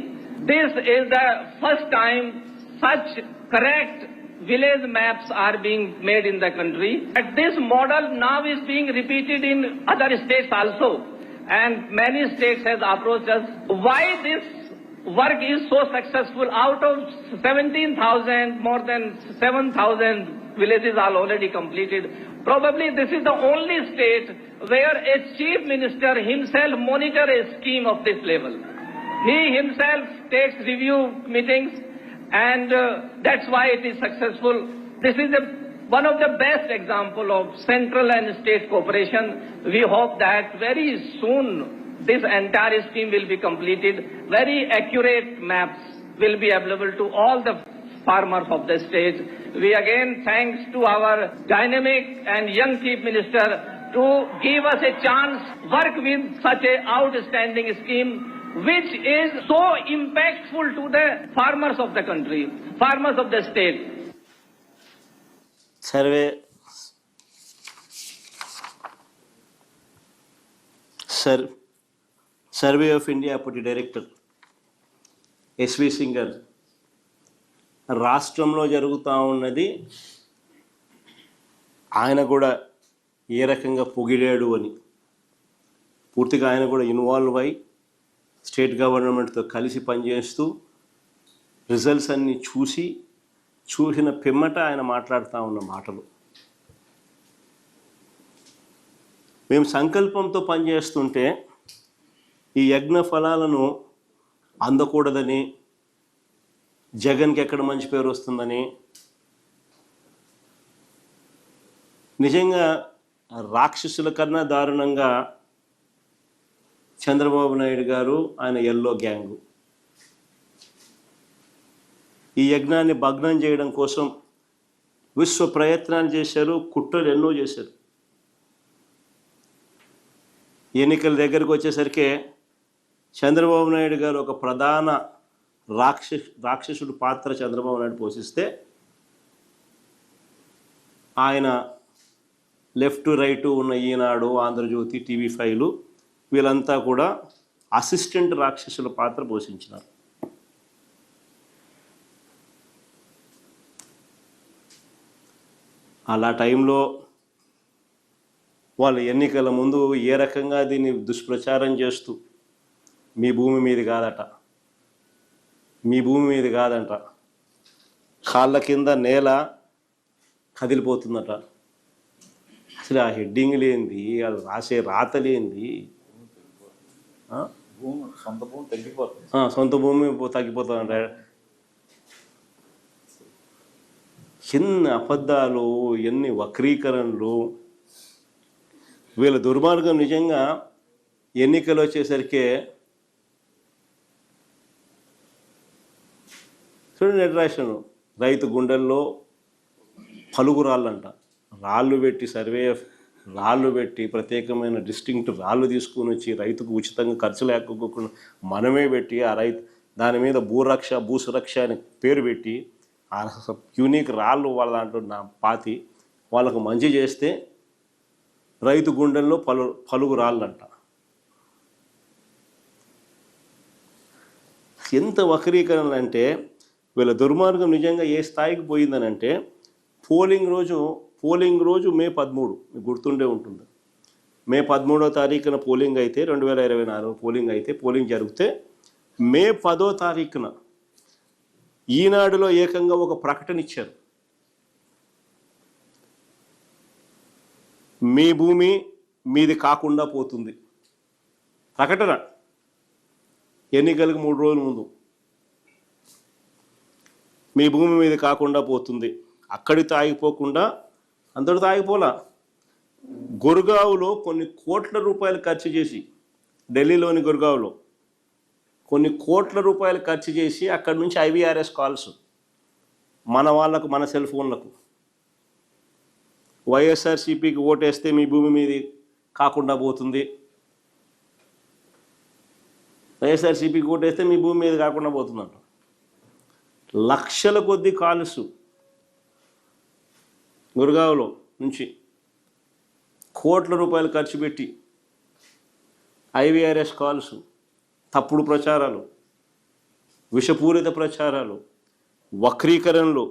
This is the first time such correct village maps are being made in the country. And this model now is being repeated in other states also. And many states has approached us. Why this work is so successful? Out of 17,000, more than 7,000 villages are already completed. Probably this is the only state where a chief minister himself monitor a scheme of this level. He himself takes review meetings, and that's why it is successful. This is one of the best example of central and state cooperation. We hope that very soon this entire scheme will be completed. Very accurate maps will be available to all the farmers of the state. We again thanks to our dynamic and young chief minister to give us a chance work with such a outstanding scheme, which is so impactful to the farmers of the country, farmers of the state. Survey of India అప్పటి director SV Singh గారు రాష్ట్రంలో జరుగుతూ ఉన్నది ఆయన కూడా ఏ రకంగా పొగిడాడు అని పూర్తిగా ఆయన కూడా ఇన్వాల్వ్ అయి స్టేట్ గవర్నమెంట్తో కలిసి పనిచేస్తూ రిజల్ట్స్ అన్నీ చూసిన పిమ్మట ఆయన మాట్లాడుతూ ఉన్న మాటలు. మేము సంకల్పంతో పనిచేస్తుంటే ఈ యజ్ఞ ఫలాలను అందకూడదని, జగన్కి ఎక్కడ మంచి పేరు వస్తుందని, నిజంగా రాక్షసుల కన్నా దారుణంగా చంద్రబాబు నాయుడు గారు ఆయన ఎల్లో గ్యాంగు ఈ యజ్ఞాన్ని భగ్నం చేయడం కోసం విశ్వ ప్రయత్నాలు చేశారు, కుట్రలు ఎన్నో చేశారు. ఎన్నికల దగ్గరికి వచ్చేసరికి చంద్రబాబు నాయుడు గారు ఒక ప్రధాన రాక్షసుడు పాత్ర చంద్రబాబు నాయుడు పోషిస్తే ఆయన లెఫ్ట్ రైటు ఉన్న ఈనాడు, ఆంధ్రజ్యోతి, TV5 వీళ్ళంతా కూడా అసిస్టెంట్ రాక్షసుల పాత్ర పోషించినారు. అలా టైంలో వాళ్ళు ఎన్నికల ముందు ఏ రకంగా దీన్ని దుష్ప్రచారం చేస్తూ మీ భూమి మీది కాదట, మీ భూమి మీది కాదంట, కాళ్ళ కింద నేల కదిలిపోతుందట, అసలు ఆ హెడ్డింగ్ లేనిది, వాళ్ళు రాసే రాత లేనిది, సొంత భూమి తగ్గిపోతుందంట. ఎన్ని అబద్ధాలు, ఎన్ని వక్రీకరణలు. వీళ్ళ దుర్మార్గం నిజంగా ఎన్నికలు వచ్చేసరికి చూడండి, నెట్రాషన్ రైతు గుండెల్లో పలుగు రాళ్ళంట, రాళ్ళు పెట్టి రాళ్ళు పెట్టి ప్రత్యేకమైన డిస్టింక్ట్ రాళ్ళు తీసుకొని వచ్చి రైతుకు ఉచితంగా ఖర్చు లేకపోకుండా మనమే పెట్టి ఆ దాని మీద భూసురక్ష అని పేరు పెట్టి ఆ యూనిక్ రాళ్ళు వాళ్ళ దాంట్లో పాతి వాళ్ళకు మంచి చేస్తే రైతు గుండెల్లో పలుగు రాళ్ళంట. ఎంత వక్రీకరణ అంటే వీళ్ళ దుర్మార్గం నిజంగా ఏ స్థాయికి పోయిందనంటే పోలింగ్ రోజు మే 13, మీకు గుర్తుండే ఉంటుంది. మే 13వ తారీఖున పోలింగ్ అయితే 2024 పోలింగ్ అయితే పోలింగ్ జరిగితే మే 10వ తారీఖున ఈనాడులో ఏకంగా ఒక ప్రకటన ఇచ్చారు. మీ భూమి మీది కాకుండా పోతుంది. ప్రకటన ఎన్నికలకు 3 రోజుల ముందు మీ భూమి మీది కాకుండా పోతుంది. అక్కడితో ఆగిపోకుండా అంతటితో ఆగిపోలా, గుర్గావ్లో కొన్ని కోట్ల రూపాయలు ఖర్చు చేసి, ఢిల్లీలోని గుర్గావ్లో కొన్ని కోట్ల రూపాయలు ఖర్చు చేసి అక్కడి నుంచి IVRS కాల్స్ మన వాళ్ళకు, మన సెల్ ఫోన్లకు, వైఎస్ఆర్సీపీకి ఓటేస్తే మీ భూమి మీది కాకుండా పోతుంది, వైఎస్ఆర్సీపీకి ఓటేస్తే మీ భూమి మీద కాకుండా పోతుందంట. లక్షల కొద్ది కాల్స్ గుర్గావ్లో నుంచి కోట్ల రూపాయలు ఖర్చు పెట్టి IVRS కాల్స్, తప్పుడు ప్రచారాలు, విషపూరిత ప్రచారాలు, వక్రీకరణలు,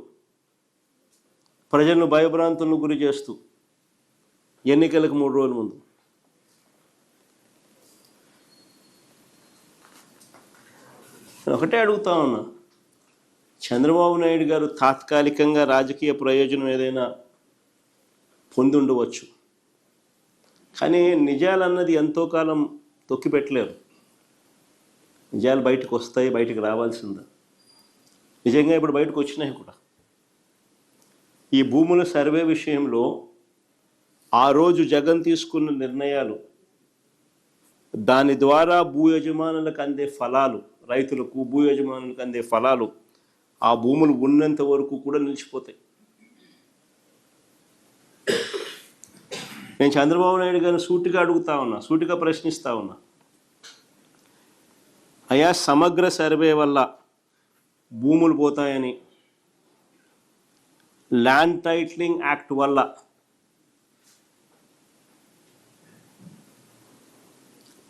ప్రజలను భయభ్రాంతులను గురి చేస్తూ ఎన్నికలకు 3 రోజుల ముందు ఒకటే అడుగుతా ఉన్నా, చంద్రబాబు నాయుడు గారు తాత్కాలికంగా రాజకీయ ప్రయోజనం ఏదైనా పొంది ఉండవచ్చు, కానీ నిజాలన్నది ఎంతో కాలం తొక్కిపెట్టలేరు. నిజాలు బయటకు వస్తాయి, బయటకు రావాల్సిందా. నిజంగా ఇప్పుడు బయటకు వచ్చినాయి కూడా. ఈ భూముల సర్వే విషయంలో ఆ రోజు జగన్ తీసుకున్న నిర్ణయాలు, దాని ద్వారా భూ యజమానులకు అందే ఫలాలు, రైతులకు భూ యజమానులకు అందే ఫలాలు ఆ భూములు ఉన్నంత వరకు కూడా నిలిచిపోతాయి. నేను చంద్రబాబు నాయుడు గారిని సూటిగా అడుగుతా ఉన్నా, సూటిగా ప్రశ్నిస్తా ఉన్నా, అయా సమగ్ర సర్వే వల్ల భూములు పోతాయని, ల్యాండ్ టైటిలింగ్ యాక్ట్ వల్ల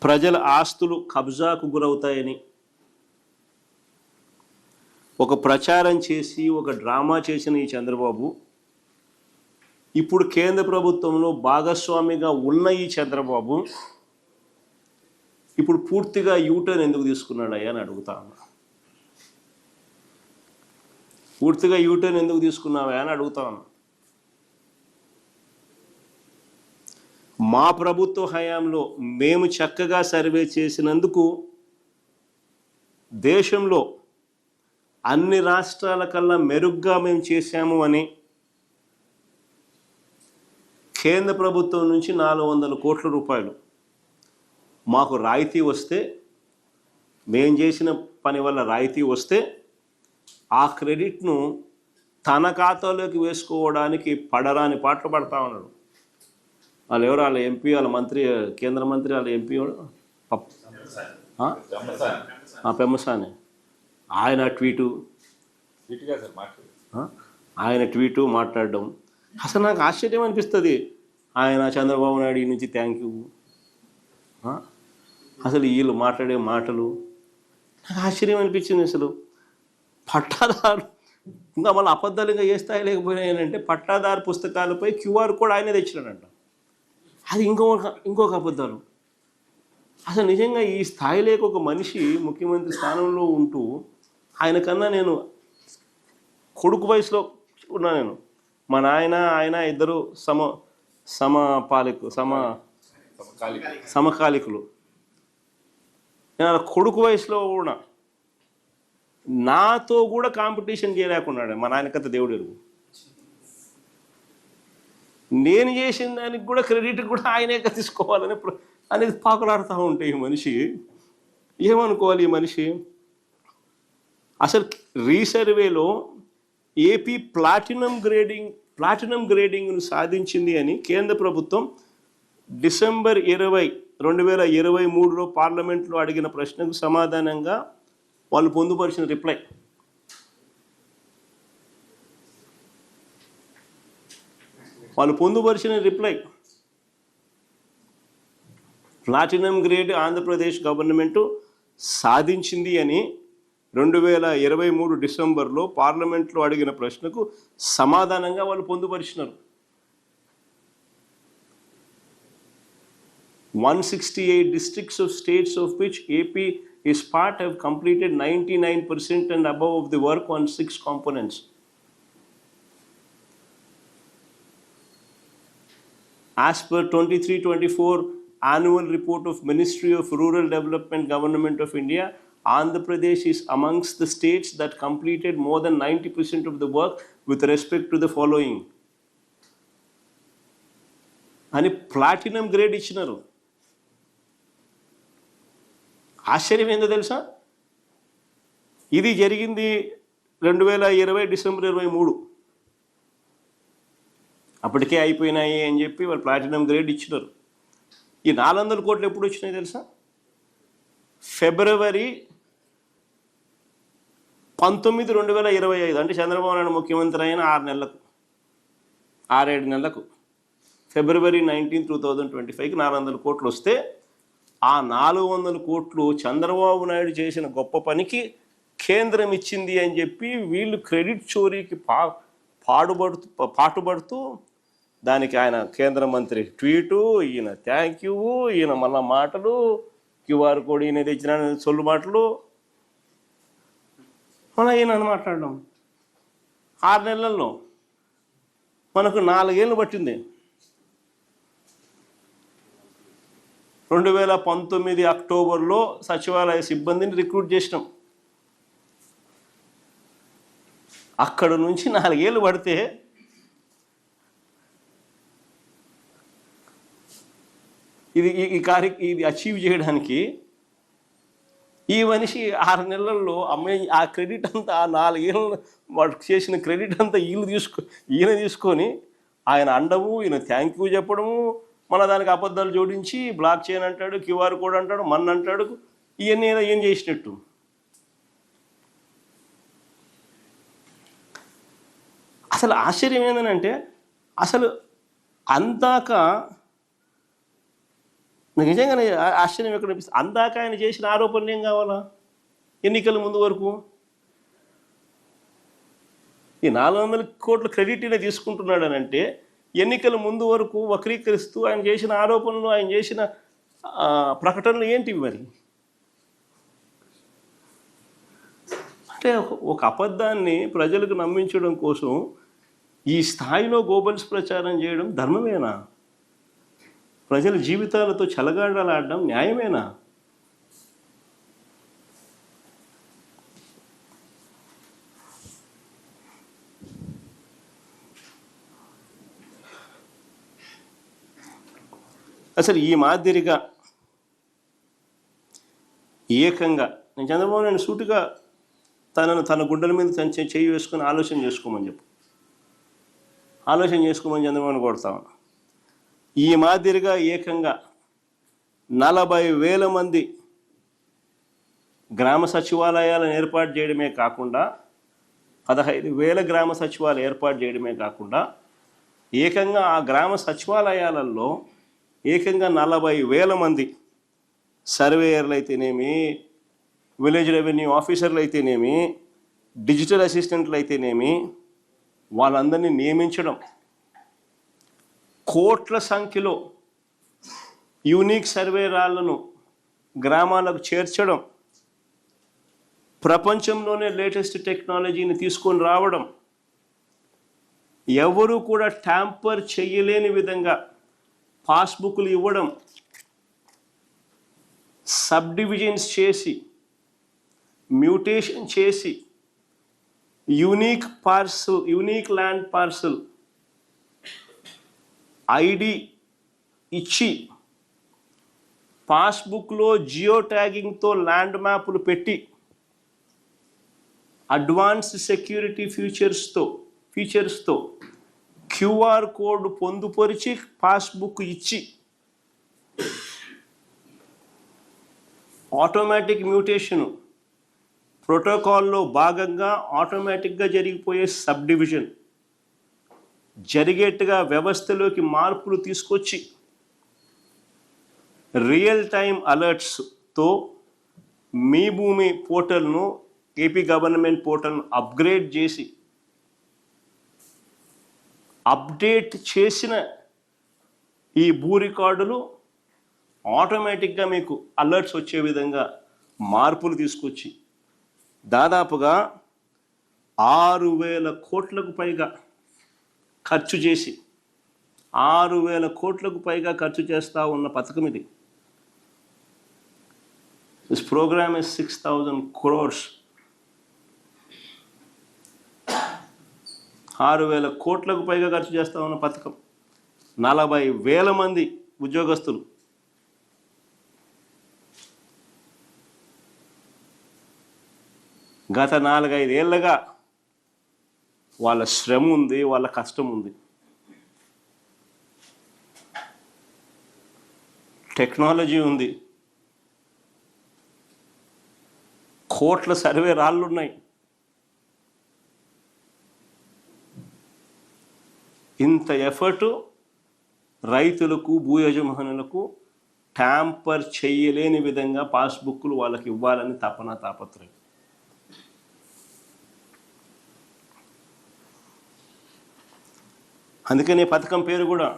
ప్రజల ఆస్తులు కబ్జాకు గురవుతాయని ఒక ప్రచారం చేసి ఒక డ్రామా చేసిన ఈ చంద్రబాబు ఇప్పుడు కేంద్ర ప్రభుత్వంలో భాగస్వామిగా ఉన్న ఈ చంద్రబాబు ఇప్పుడు పూర్తిగా యూటర్న్ ఎందుకు తీసుకున్నాడయ్యా అని అడుగుతా ఉన్నా. పూర్తిగా యూటర్న్ ఎందుకు తీసుకున్నావా అని అడుగుతా ఉన్నా. మా ప్రభుత్వ హయాంలో మేము చక్కగా సర్వే చేసినందుకు దేశంలో అన్ని రాష్ట్రాల కన్నా మెరుగ్గా మేము చేశాము అని కేంద్ర ప్రభుత్వం నుంచి 400 కోట్ల రూపాయలు మాకు రాయితీ వస్తే, మేం చేసిన పని వల్ల రాయితీ వస్తే ఆ క్రెడిట్ను తన ఖాతాలోకి వేసుకోవడానికి పడరాని పాటలు పడతా ఉన్నాడు. వాళ్ళు ఎవరు, వాళ్ళ ఎంపీ, వాళ్ళ మంత్రి, కేంద్ర మంత్రి, వాళ్ళ ఎంపీ పెమ్మసాని, ఆయన ట్వీటు మాట్లాడడం అసలు నాకు ఆశ్చర్యం అనిపిస్తుంది. ఆయన చంద్రబాబు నాయుడు నుంచి థ్యాంక్ యూ, అసలు వీళ్ళు మాట్లాడే మాటలు నాకు ఆశ్చర్యం అనిపించింది. అసలు పట్టాదారు ఇంకా మళ్ళీ అబద్ధాలు ఇంకా ఏ స్థాయి లేకపోయినాయంటే పట్టాదారు పుస్తకాలపై QR కోడ్ ఆయనే తెచ్చినాడంట. అది ఇంకొక అబద్ధాలు. అసలు నిజంగా ఈ స్థాయి లేక ఒక మనిషి ముఖ్యమంత్రి స్థానంలో ఉంటూ, ఆయన కన్నా నేను కొడుకు వయసులో ఉన్నా. నేను మా నాయన ఆయన ఇద్దరు సమకాలికులు. నేను కొడుకు వయసులో ఉన్నా, నాతో కూడా కాంపిటీషన్ చేయలేకున్నాడు. మా నాయన కథ దేవుడు ఎరుగు. నేను చేసిన దానికి కూడా క్రెడిట్ కూడా ఆయనే తీసుకోవాలని అనేది పాకులాడుతూ ఉంటే ఈ మనిషి ఏమనుకోవాలి? ఈ మనిషి అసలు రీసర్వేలో ఏపీ ప్లాటినం గ్రేడింగ్ను సాధించింది అని కేంద్ర ప్రభుత్వం డిసెంబర్ 20, 2023లో పార్లమెంట్లో అడిగిన ప్రశ్నకు సమాధానంగా వాళ్ళు పొందుపరిచిన reply. Platinum grade Andhra Pradesh government సాధించింది అని 2023 డిసెంబర్లో పార్లమెంట్లో అడిగిన ప్రశ్నకు సమాధానంగా వాళ్ళు పొందుపరిచినారు. 168 districts of states of which AP is part have completed 99% and above of the work on 6 components. As per 23-24 annual report of Ministry of Rural Development Government of India, Andhra Pradesh is amongst the states that completed more than 90% of the work with respect to the following. అని platinum grade ఇచ్చినారు. ఆశ్చర్యం ఏందో తెలుసా? ఇది జరిగింది 2020 December 23. అప్పటికే అయిపోయినాయి అని చెప్పి వాళ్ళు ప్లాటినం గ్రేడ్ ఇచ్చినారు. ఈ 400 కోట్లు ఎప్పుడు వచ్చినాయి తెలుసా? ఫిబ్రవరి 19, 2025, అంటే చంద్రబాబు నాయుడు ముఖ్యమంత్రి అయిన 6-7 నెలలకు ఫిబ్రవరి 19, 2025కి 400 కోట్లు వస్తే ఆ 400 కోట్లు చంద్రబాబు నాయుడు చేసిన గొప్ప పనికి కేంద్రం ఇచ్చింది అని చెప్పి వీళ్ళు క్రెడిట్ చోరీకి పాటుపడుతూ దానికి ఆయన కేంద్ర మంత్రి ట్వీటు, ఈయన థ్యాంక్ యూ, ఈయన మళ్ళా మాటలు, క్యూఆర్ కోడ్ ఈయన తెచ్చిన సొల్లు మాటలు, మళ్ళీ ఈయన మాట్లాడడం. 6 నెలల్లో మనకు 4 ఏళ్ళు పట్టింది. 2019 అక్టోబర్లో సచివాలయ సిబ్బందిని రిక్రూట్ చేసినాం. అక్కడ నుంచి 4 ఏళ్ళు పడితే ఇది అచీవ్ చేయడానికి ఈ మనిషి 6 నెలల్లో ఆ క్రెడిట్ అంతా, ఆ 4 ఏళ్ళు వాడు చేసిన క్రెడిట్ అంతా ఈయన తీసుకొని ఆయన అండము, ఈయన థ్యాంక్ యూ చెప్పడము, మళ్ళీ దానికి అబద్ధాలు జోడించి బ్లాక్ చేయని అంటాడు, క్యూఆర్ కోడ్ అంటాడు, అంటాడు, ఇవన్నీ ఏం చేసినట్టు. అసలు ఆశ్చర్యం ఏంటంటే అసలు అందాక నాకు నిజంగానే ఆశ్చర్యం ఎక్కడ అనిపిస్తుంది. అందాక ఆయన చేసిన ఆరోపణలు ఏం కావాలా ఎన్నికల ముందు వరకు? ఈ 400 కోట్ల క్రెడిట్ ఈయన తీసుకుంటున్నాడు అని అంటే ఎన్నికల ముందు వరకు వక్రీకరిస్తూ ఆయన చేసిన ఆరోపణలు, ఆయన చేసిన ప్రకటనలు ఏంటివి మరి? అంటే ఒక అబద్ధాన్ని ప్రజలకు నమ్మించడం కోసం ఈ స్థాయిలో గోబల్స్ ప్రచారం చేయడం ధర్మమేనా? ప్రజల జీవితాలతో చెలగాడలాడడం న్యాయమేనా? అసలు ఈ మాదిరిగా ఏకంగా నేను చంద్రబాబు నాయుడు సూటిగా తన గుండెల మీద చేయి వేసుకొని ఆలోచన చేసుకోమని చంద్రబాబుని కొడతాను. ఈ మాదిరిగా ఏకంగా 40,000 మంది గ్రామ సచివాలయాలను ఏర్పాటు చేయడమే కాకుండా 15,000 గ్రామ సచివాలయాలు ఏర్పాటు చేయడమే కాకుండా ఏకంగా ఆ గ్రామ సచివాలయాలలో ఏకంగా 40,000 మంది సర్వేయర్లు అయితేనేమి, విలేజ్ రెవెన్యూ ఆఫీసర్లు అయితేనేమి, డిజిటల్ అసిస్టెంట్లు అయితేనేమి, వాళ్ళందరినీ నియమించడం, కోట్ల సంఖ్యలో యూనిక్ సర్వేరాళ్లను గ్రామాలకు చేర్చడం, ప్రపంచంలోనే లేటెస్ట్ టెక్నాలజీని తీసుకొని రావడం, ఎవరు కూడా ట్యాంపర్ చేయలేని విధంగా పాస్బుక్లు ఇవ్వడం, సబ్ డివిజన్స్ చేసి, మ్యూటేషన్ చేసి, యూనిక్ ల్యాండ్ పార్సల్ ఐడి ఇచ్చి, పాస్బుక్లో జియో ట్యాగింగ్తో ల్యాండ్ మ్యాపులు పెట్టి, అడ్వాన్స్డ్ సెక్యూరిటీ ఫీచర్స్తో క్యూఆర్ కోడ్ పొందుపరిచి పాస్బుక్ ఇచ్చి, ఆటోమేటిక్ మ్యూటేషను ప్రోటోకాల్లో భాగంగా ఆటోమేటిక్గా జరిగిపోయే సబ్ డివిజన్ జరిగేట్టుగా వ్యవస్థలోకి మార్పులు తీసుకొచ్చి, రియల్ టైం అలర్ట్స్తో మీ భూమి పోర్టల్ను, ఏపీ గవర్నమెంట్ పోర్టల్ను అప్గ్రేడ్ చేసి, అప్డేట్ చేసిన ఈ భూ రికార్డులు ఆటోమేటిక్గా మీకు అలర్ట్స్ వచ్చే విధంగా మార్పులు తీసుకొచ్చి దాదాపుగా 6,000 కోట్లకు పైగా ఖర్చు చేసి 6,000 కోట్లకు పైగా ఖర్చు చేస్తూ ఉన్న పథకం ఇది. This programme is 6,000 crores. 6,000 కోట్లకు పైగా ఖర్చు చేస్తూ ఉన్న పథకం, 40,000 మంది ఉద్యోగస్తులు. గత 4-5 ఏళ్ళగా వాళ్ళ శ్రమ ఉంది, వాళ్ళ కష్టం ఉంది. టెక్నాలజీ ఉంది, కోట్ల సర్వే రాళ్ళు ఉన్నాయి. ఇంత ఎఫర్టు రైతులకు, భూ యజమానులకు ట్యాంపర్ చేయలేని విధంగా పాస్బుక్లు వాళ్ళకి ఇవ్వాలని తాపత్రయం. అందుకని పథకం పేరు కూడా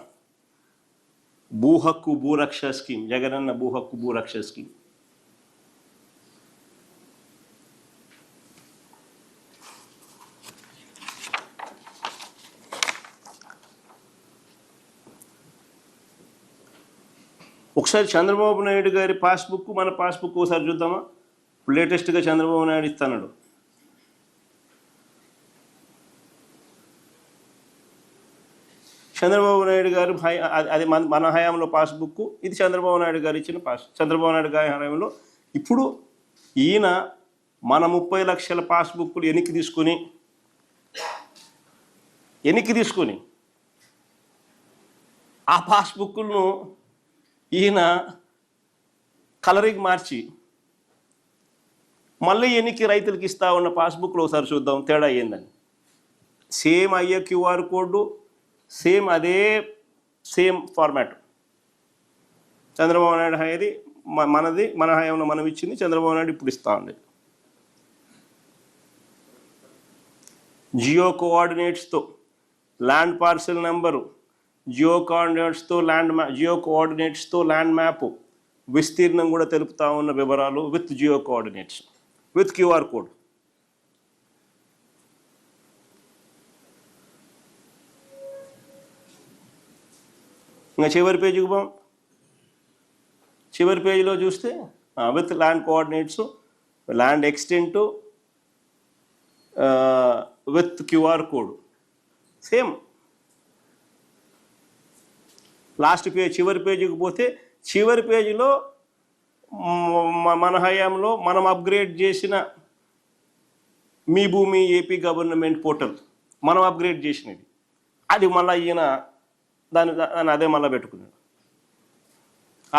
భూ హక్కు భూరక్ష స్కీమ్, జగనన్న భూ హక్కు భూరక్ష స్కీమ్. ఒకసారి చంద్రబాబు నాయుడు గారి పాస్బుక్ మన పాస్బుక్ ఒకసారి చూద్దామా? లేటెస్ట్గా చంద్రబాబు నాయుడు ఇస్తున్నాడు. చంద్రబాబు నాయుడు గారు అది మన హయాంలో పాస్బుక్, ఇది చంద్రబాబు నాయుడు గారు ఇచ్చిన చంద్రబాబు నాయుడు గారి హయాంలో. ఇప్పుడు ఈయన మన 30 లక్షల పాస్బుక్లు వెనక్కి తీసుకొని ఆ పాస్బుక్లను ఈయన కలరింగ్ మార్చి మళ్ళీ ఎన్నికి రైతులకు ఇస్తా ఉన్న పాస్బుక్లు ఒకసారి చూద్దాం తేడా అయ్యిందని. సేమ్ అయ్యే QR code, same format. Chandrababu Naidu హయాది మన హయాంలో మనం ఇచ్చింది, చంద్రబాబు నాయుడు ఇప్పుడు ఇస్తా ఉంది. జియో కోఆర్డినేట్స్తో ల్యాండ్ పార్సెల్ నెంబరు, జియో కోఆర్డినేట్స్తో ల్యాండ్ మ్యాప్, విస్తీర్ణం కూడా తెలుపుతా ఉన్న వివరాలు with geo coordinates with QR code. ఇంకా చివరి పేజీకి పోం. చివరి పేజీలో చూస్తే with land coordinates, land extent with QR code same. Last page చివరి పేజీకి పోతే చివరి పేజీలో మన హయాంలో మనం అప్గ్రేడ్ చేసిన మీ భూమి ఏపీ గవర్నమెంట్ పోర్టల్ మనం అప్గ్రేడ్ చేసినది, అది మళ్ళీ ఈయన దాన్ని అదే మళ్ళీ పెట్టుకున్నాడు.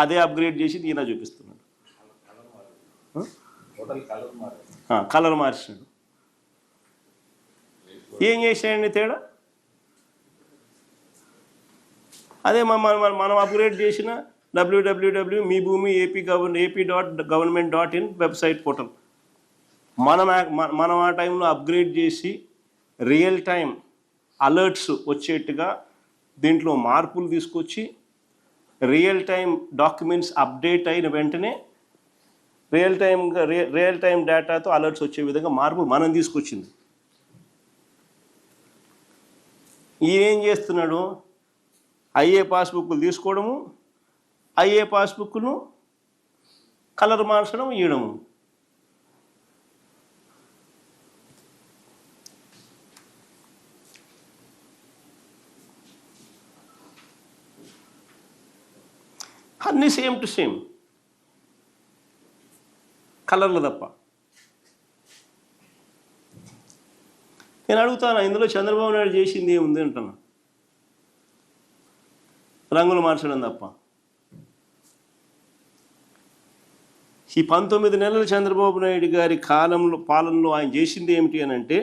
అదే అప్గ్రేడ్ చేసి ఈయన చూపిస్తున్నాడు. కలర్ మార్చినాడు. ఏం చేసాడండి తేడా? అదే మనం అప్గ్రేడ్ చేసిన www మీ భూమి AP.government.in వెబ్సైట్ పోర్టల్ మనం ఆ టైంలో అప్గ్రేడ్ చేసి రియల్ టైం అలర్ట్స్ వచ్చేట్టుగా దీంట్లో మార్పులు తీసుకొచ్చి రియల్ టైం డాక్యుమెంట్స్ అప్డేట్ అయిన వెంటనే రియల్ టైం డేటాతో అలర్ట్స్ వచ్చే విధంగా మార్పు మనం తీసుకొచ్చింది. ఈయన ఏం చేస్తున్నాడు? అయ్యే పాస్బుక్లు తీసుకోవడము, అయ్యే పాస్బుక్ను కలర్ మార్చడం, ఇవ్వడము. అన్నీ సేమ్ టు సేమ్ కలర్లు తప్ప. నేను అడుగుతాను, ఇందులో చంద్రబాబు నాయుడు చేసింది ఏముంది అంటున్నా? రంగులు మార్చడం తప్ప. ఈ 19 నెలల చంద్రబాబు నాయుడు గారి పాలనలో ఆయన చేసింది ఏమిటి అని అంటే,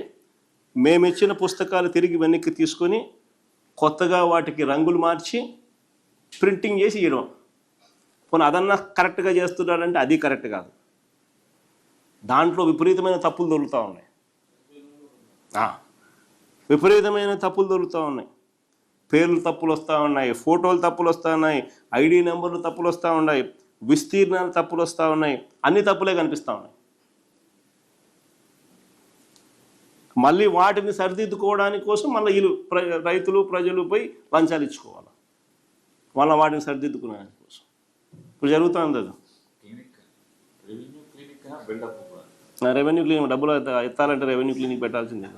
మేమిచ్చిన పుస్తకాలు తిరిగి వెనక్కి తీసుకొని కొత్తగా వాటికి రంగులు మార్చి ప్రింటింగ్ చేసి ఇవ్వడం. పోనీ అదన్నా కరెక్ట్గా చేస్తున్నాడంటే అది కరెక్ట్ కాదు. దాంట్లో విపరీతమైన తప్పులు దొరుకుతూ ఉన్నాయి. విపరీతమైన తప్పులు దొరుకుతూ ఉన్నాయి. పేర్లు తప్పులు వస్తూ ఉన్నాయి, ఫోటోలు తప్పులు వస్తూ ఉన్నాయి, ఐడి నెంబర్లు తప్పులు వస్తూ ఉన్నాయి, విస్తీర్ణాలు తప్పులు వస్తూ ఉన్నాయి, అన్ని తప్పులే కనిపిస్తూ ఉన్నాయి. మళ్ళీ వాటిని సరిదిద్దుకోవడానికి కోసం మళ్ళీ వీళ్ళు రైతులు ప్రజలు పోయి లంచాలు ఇచ్చుకోవాలి, మళ్ళీ వాటిని సరిదిద్దుకోవడానికి కోసం. ఇప్పుడు జరుగుతుంది అది. రెవెన్యూ క్లినిక్ డబ్బులు ఎత్తాలంటే రెవెన్యూ క్లినిక్ పెట్టాల్సిందే.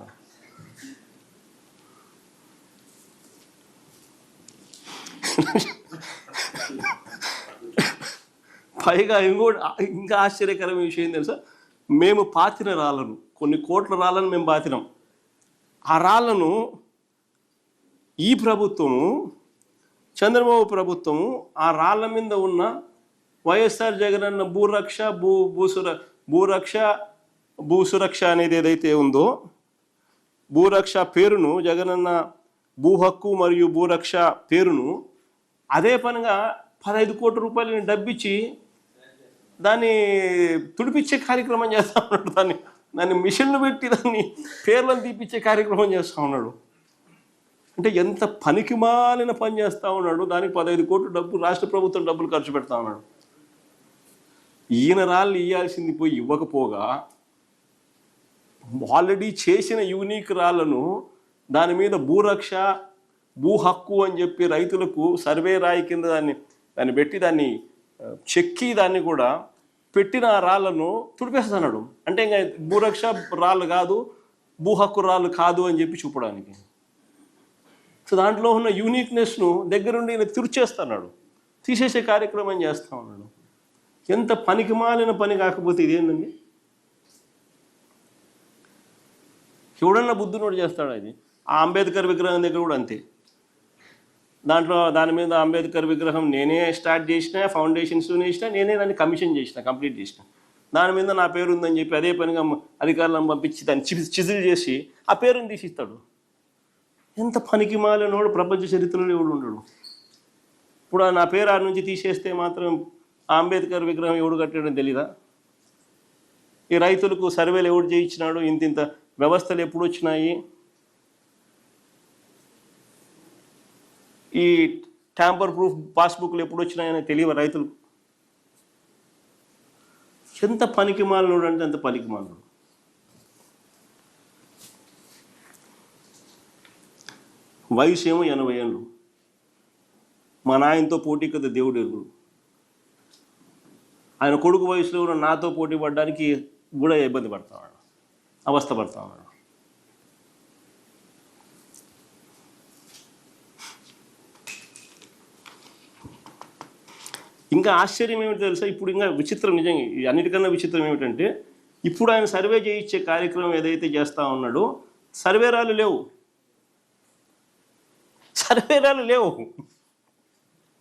పైగా ఇంకా ఆశ్చర్యకరమైన విషయం తెలుసా? మేము పాతిన రాళ్ళను, కొన్ని కోట్ల రాళ్ళను మేము పాతినాం. ఆ రాళ్ళను ఈ ప్రభుత్వము, చంద్రబాబు ప్రభుత్వము, ఆ రాళ్ళ మీద ఉన్న వైఎస్ఆర్ జగనన్న భూసురక్ష అనేది ఏదైతే ఉందో, భూరక్ష పేరును, జగనన్న భూ హక్కు మరియు భూరక్ష పేరును అదే పనిగా 15 కోట్ల రూపాయలు డబ్బిచ్చి దాన్ని తుడిపించే కార్యక్రమం చేస్తూ ఉన్నాడు. దాన్ని మిషన్లు పెట్టి దాన్ని పేర్లను తీపిచ్చే కార్యక్రమం చేస్తూ ఉన్నాడు. అంటే ఎంత పనికిమాలిన పని చేస్తూ ఉన్నాడు. దానికి 15 కోట్ల డబ్బు రాష్ట్ర ప్రభుత్వం డబ్బులు ఖర్చు పెడతా ఉన్నాడు. ఈయన రాళ్ళు ఇవ్వాల్సింది పోయి ఇవ్వకపోగా ఆల్రెడీ చేసిన యూనిక్ రాళ్లను దాని మీద భూరక్ష భూ హక్కు అని చెప్పి రైతులకు సర్వే రాయి కింద దాన్ని పెట్టి దాన్ని చెక్కి దాన్ని కూడా పెట్టిన ఆ రాళ్లను తుడిపేస్తున్నాడు. అంటే ఇంకా భూరక్ష రాళ్ళు కాదు, భూ హక్కు రాళ్ళు కాదు అని చెప్పి చూపడానికి. సో దాంట్లో ఉన్న యూనిక్నెస్ను దగ్గరుండి ఈయన తుడిచేస్తున్నాడు, తీసేసే కార్యక్రమం చేస్తూ ఉన్నాడు. ఎంత పనికిమాలిన పని కాకపోతే ఇదేందండి? ఎవడన్నా బుద్ధునోడు చేస్తాడు. అది ఆ అంబేద్కర్ విగ్రహం దగ్గర కూడా అంతే. దాని మీద అంబేద్కర్ విగ్రహం నేనే స్టార్ట్ చేసిన, ఫౌండేషన్స్ వేసిన, నేనే దాన్ని కమిషన్ చేసిన, కంప్లీట్ చేసిన. దాని మీద నా పేరు ఉందని చెప్పి అదే పనిగా అధికారులను పంపించి దాన్ని చిజిల్ చేసి ఆ పేరుని తీసిస్తాడు. ఎంత పనికి మాలినోడు ప్రపంచ చరిత్రలో ఎవడు ఉండడు. ఇప్పుడు నా పేరు ఆ నుంచి తీసేస్తే మాత్రం ఆ అంబేద్కర్ విగ్రహం ఎవడు కట్టాడని తెలీదా? ఈ రైతులకు సర్వేలు ఎవడు చేయించినాడు? ఇంత వ్యవస్థలు ఎప్పుడు వచ్చినాయి? ఈ ట్యాంపర్ ప్రూఫ్ పాస్బుక్లు ఎప్పుడు వచ్చినాయని తెలియదు రైతులకు. ఎంత పనికి మాలినోడు అంటే అంత పనికి మాలినోడు. వయసు ఏమో 80 ఏళ్ళు. మా నాయనతో పోటీ కదా దేవుడు ఎరుగు. ఆయన కొడుకు వయసులో కూడా నాతో పోటీ పడడానికి కూడా ఇబ్బంది పడతా ఉన్నాడు, అవస్థ పడతా ఉన్నాడు. ఇంకా ఆశ్చర్యం ఏమిటి తెలుసా? ఇప్పుడు ఇంకా విచిత్రం, నిజంగా అన్నిటికన్నా విచిత్రం ఏమిటంటే ఇప్పుడు ఆయన సర్వే చేయించే కార్యక్రమం ఏదైతే చేస్తూ ఉన్నాడో సర్వేరాలు లేవు.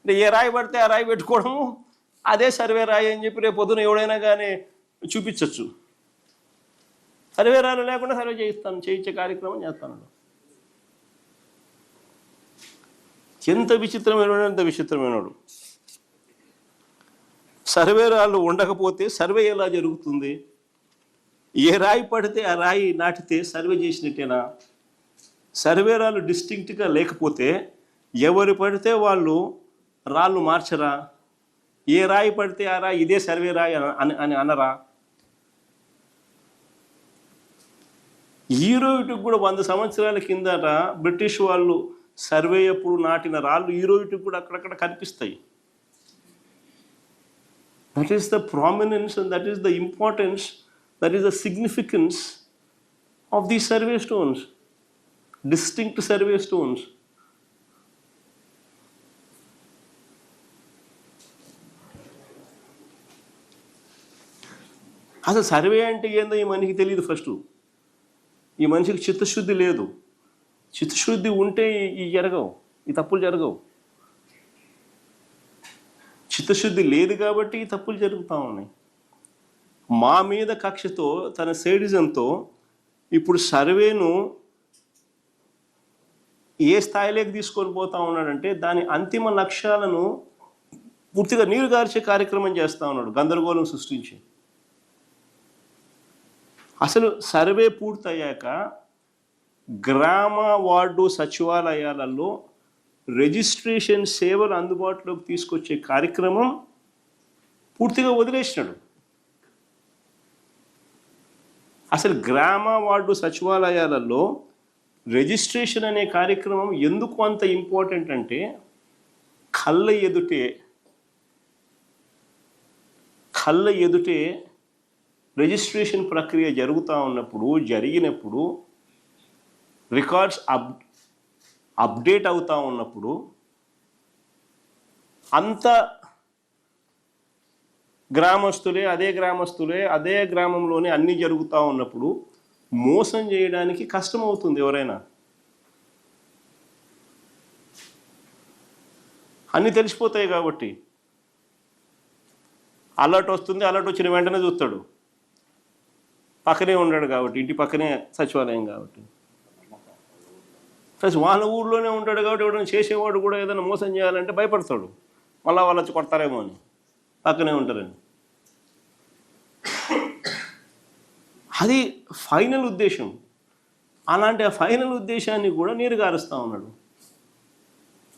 అంటే ఏ రాయి పడితే ఆ రాయి పెట్టుకోవడము, అదే సర్వే రాయి అని చెప్పి రేపు పొద్దున ఎవడైనా కానీ చూపించవచ్చు. సర్వేరాలు లేకుండా సర్వే చేయించే కార్యక్రమం చేస్తాను. ఎంత విచిత్రమైనడు, ఎంత విచిత్రమైనడు. సర్వేరాలు ఉండకపోతే సర్వే ఎలా జరుగుతుంది? ఏ రాయి పడితే ఆ రాయి నాటితే సర్వే చేసినట్టేనా? సర్వేరాలు డిస్టింక్ట్గా లేకపోతే ఎవరు పడితే వాళ్ళు రాళ్ళు మార్చరా? ఏ రాయి పడితే ఆ రాయి ఇదే సర్వే రాయి అని అనరా? ఈరోజుకి కూడా 100 సంవత్సరాల కిందట బ్రిటిష్ వాళ్ళు సర్వే అప్పుడు నాటిన రాళ్ళు ఈరోజుకి కూడా అక్కడక్కడ కనిపిస్తాయి. That is the prominence and that is the importance, that is the significance of these survey stones, distinct survey stones. అసలు సర్వే అంటే ఏందో ఈ మనిషికి తెలియదు. ఫస్ట్ ఈ మనిషికి చిత్తశుద్ధి లేదు. చిత్తశుద్ధి ఉంటే ఈ జరగవు, ఈ తప్పులు జరగవు. చిత్తశుద్ధి లేదు కాబట్టి ఈ తప్పులు జరుగుతూ ఉన్నాయి. మా మీద కక్షతో, తన సేడిజంతో ఇప్పుడు సర్వేను ఏ స్థాయిలోకి తీసుకొని పోతా ఉన్నాడంటే దాని అంతిమ లక్ష్యాలను పూర్తిగా నీరుగార్చే కార్యక్రమం చేస్తూ ఉన్నాడు, గందరగోళం సృష్టించి. అసలు సర్వే పూర్తయ్యాక గ్రామ వార్డు సచివాలయాలలో రిజిస్ట్రేషన్ సేవలు అందుబాటులోకి తీసుకొచ్చే కార్యక్రమం పూర్తిగా వదిలేసినాడు. అసలు గ్రామ వార్డు సచివాలయాలలో రిజిస్ట్రేషన్ అనే కార్యక్రమం ఎందుకు అంత ఇంపార్టెంట్ అంటే కళ్ళ ఎదుటే రిజిస్ట్రేషన్ ప్రక్రియ జరిగినప్పుడు రికార్డ్స్ అప్డేట్ అవుతూ ఉన్నప్పుడు అంత గ్రామస్తులే అదే గ్రామంలోనే అన్నీ జరుగుతూ ఉన్నప్పుడు మోసం చేయడానికి కష్టమవుతుంది. ఎవరైనా అన్నీ తెలిసిపోతాయి కాబట్టి అలర్ట్ వస్తుంది, అలర్ట్ వచ్చిన వెంటనే చూస్తాడు. పక్కనే ఉన్నాడు కాబట్టి, ఇంటి పక్కనే సచివాలయం కాబట్టి, ప్లస్ వాళ్ళ ఊర్లోనే ఉంటాడు కాబట్టి ఎవరైనా చేసేవాడు కూడా ఏదైనా మోసం చేయాలంటే భయపడతాడు. మళ్ళీ వాళ్ళు వచ్చి కొడతారేమో అని పక్కనే ఉంటారని. అది ఫైనల్ ఉద్దేశం. అలాంటి ఆ ఫైనల్ ఉద్దేశాన్ని కూడా నీరుగారుస్తూ ఉన్నాడు.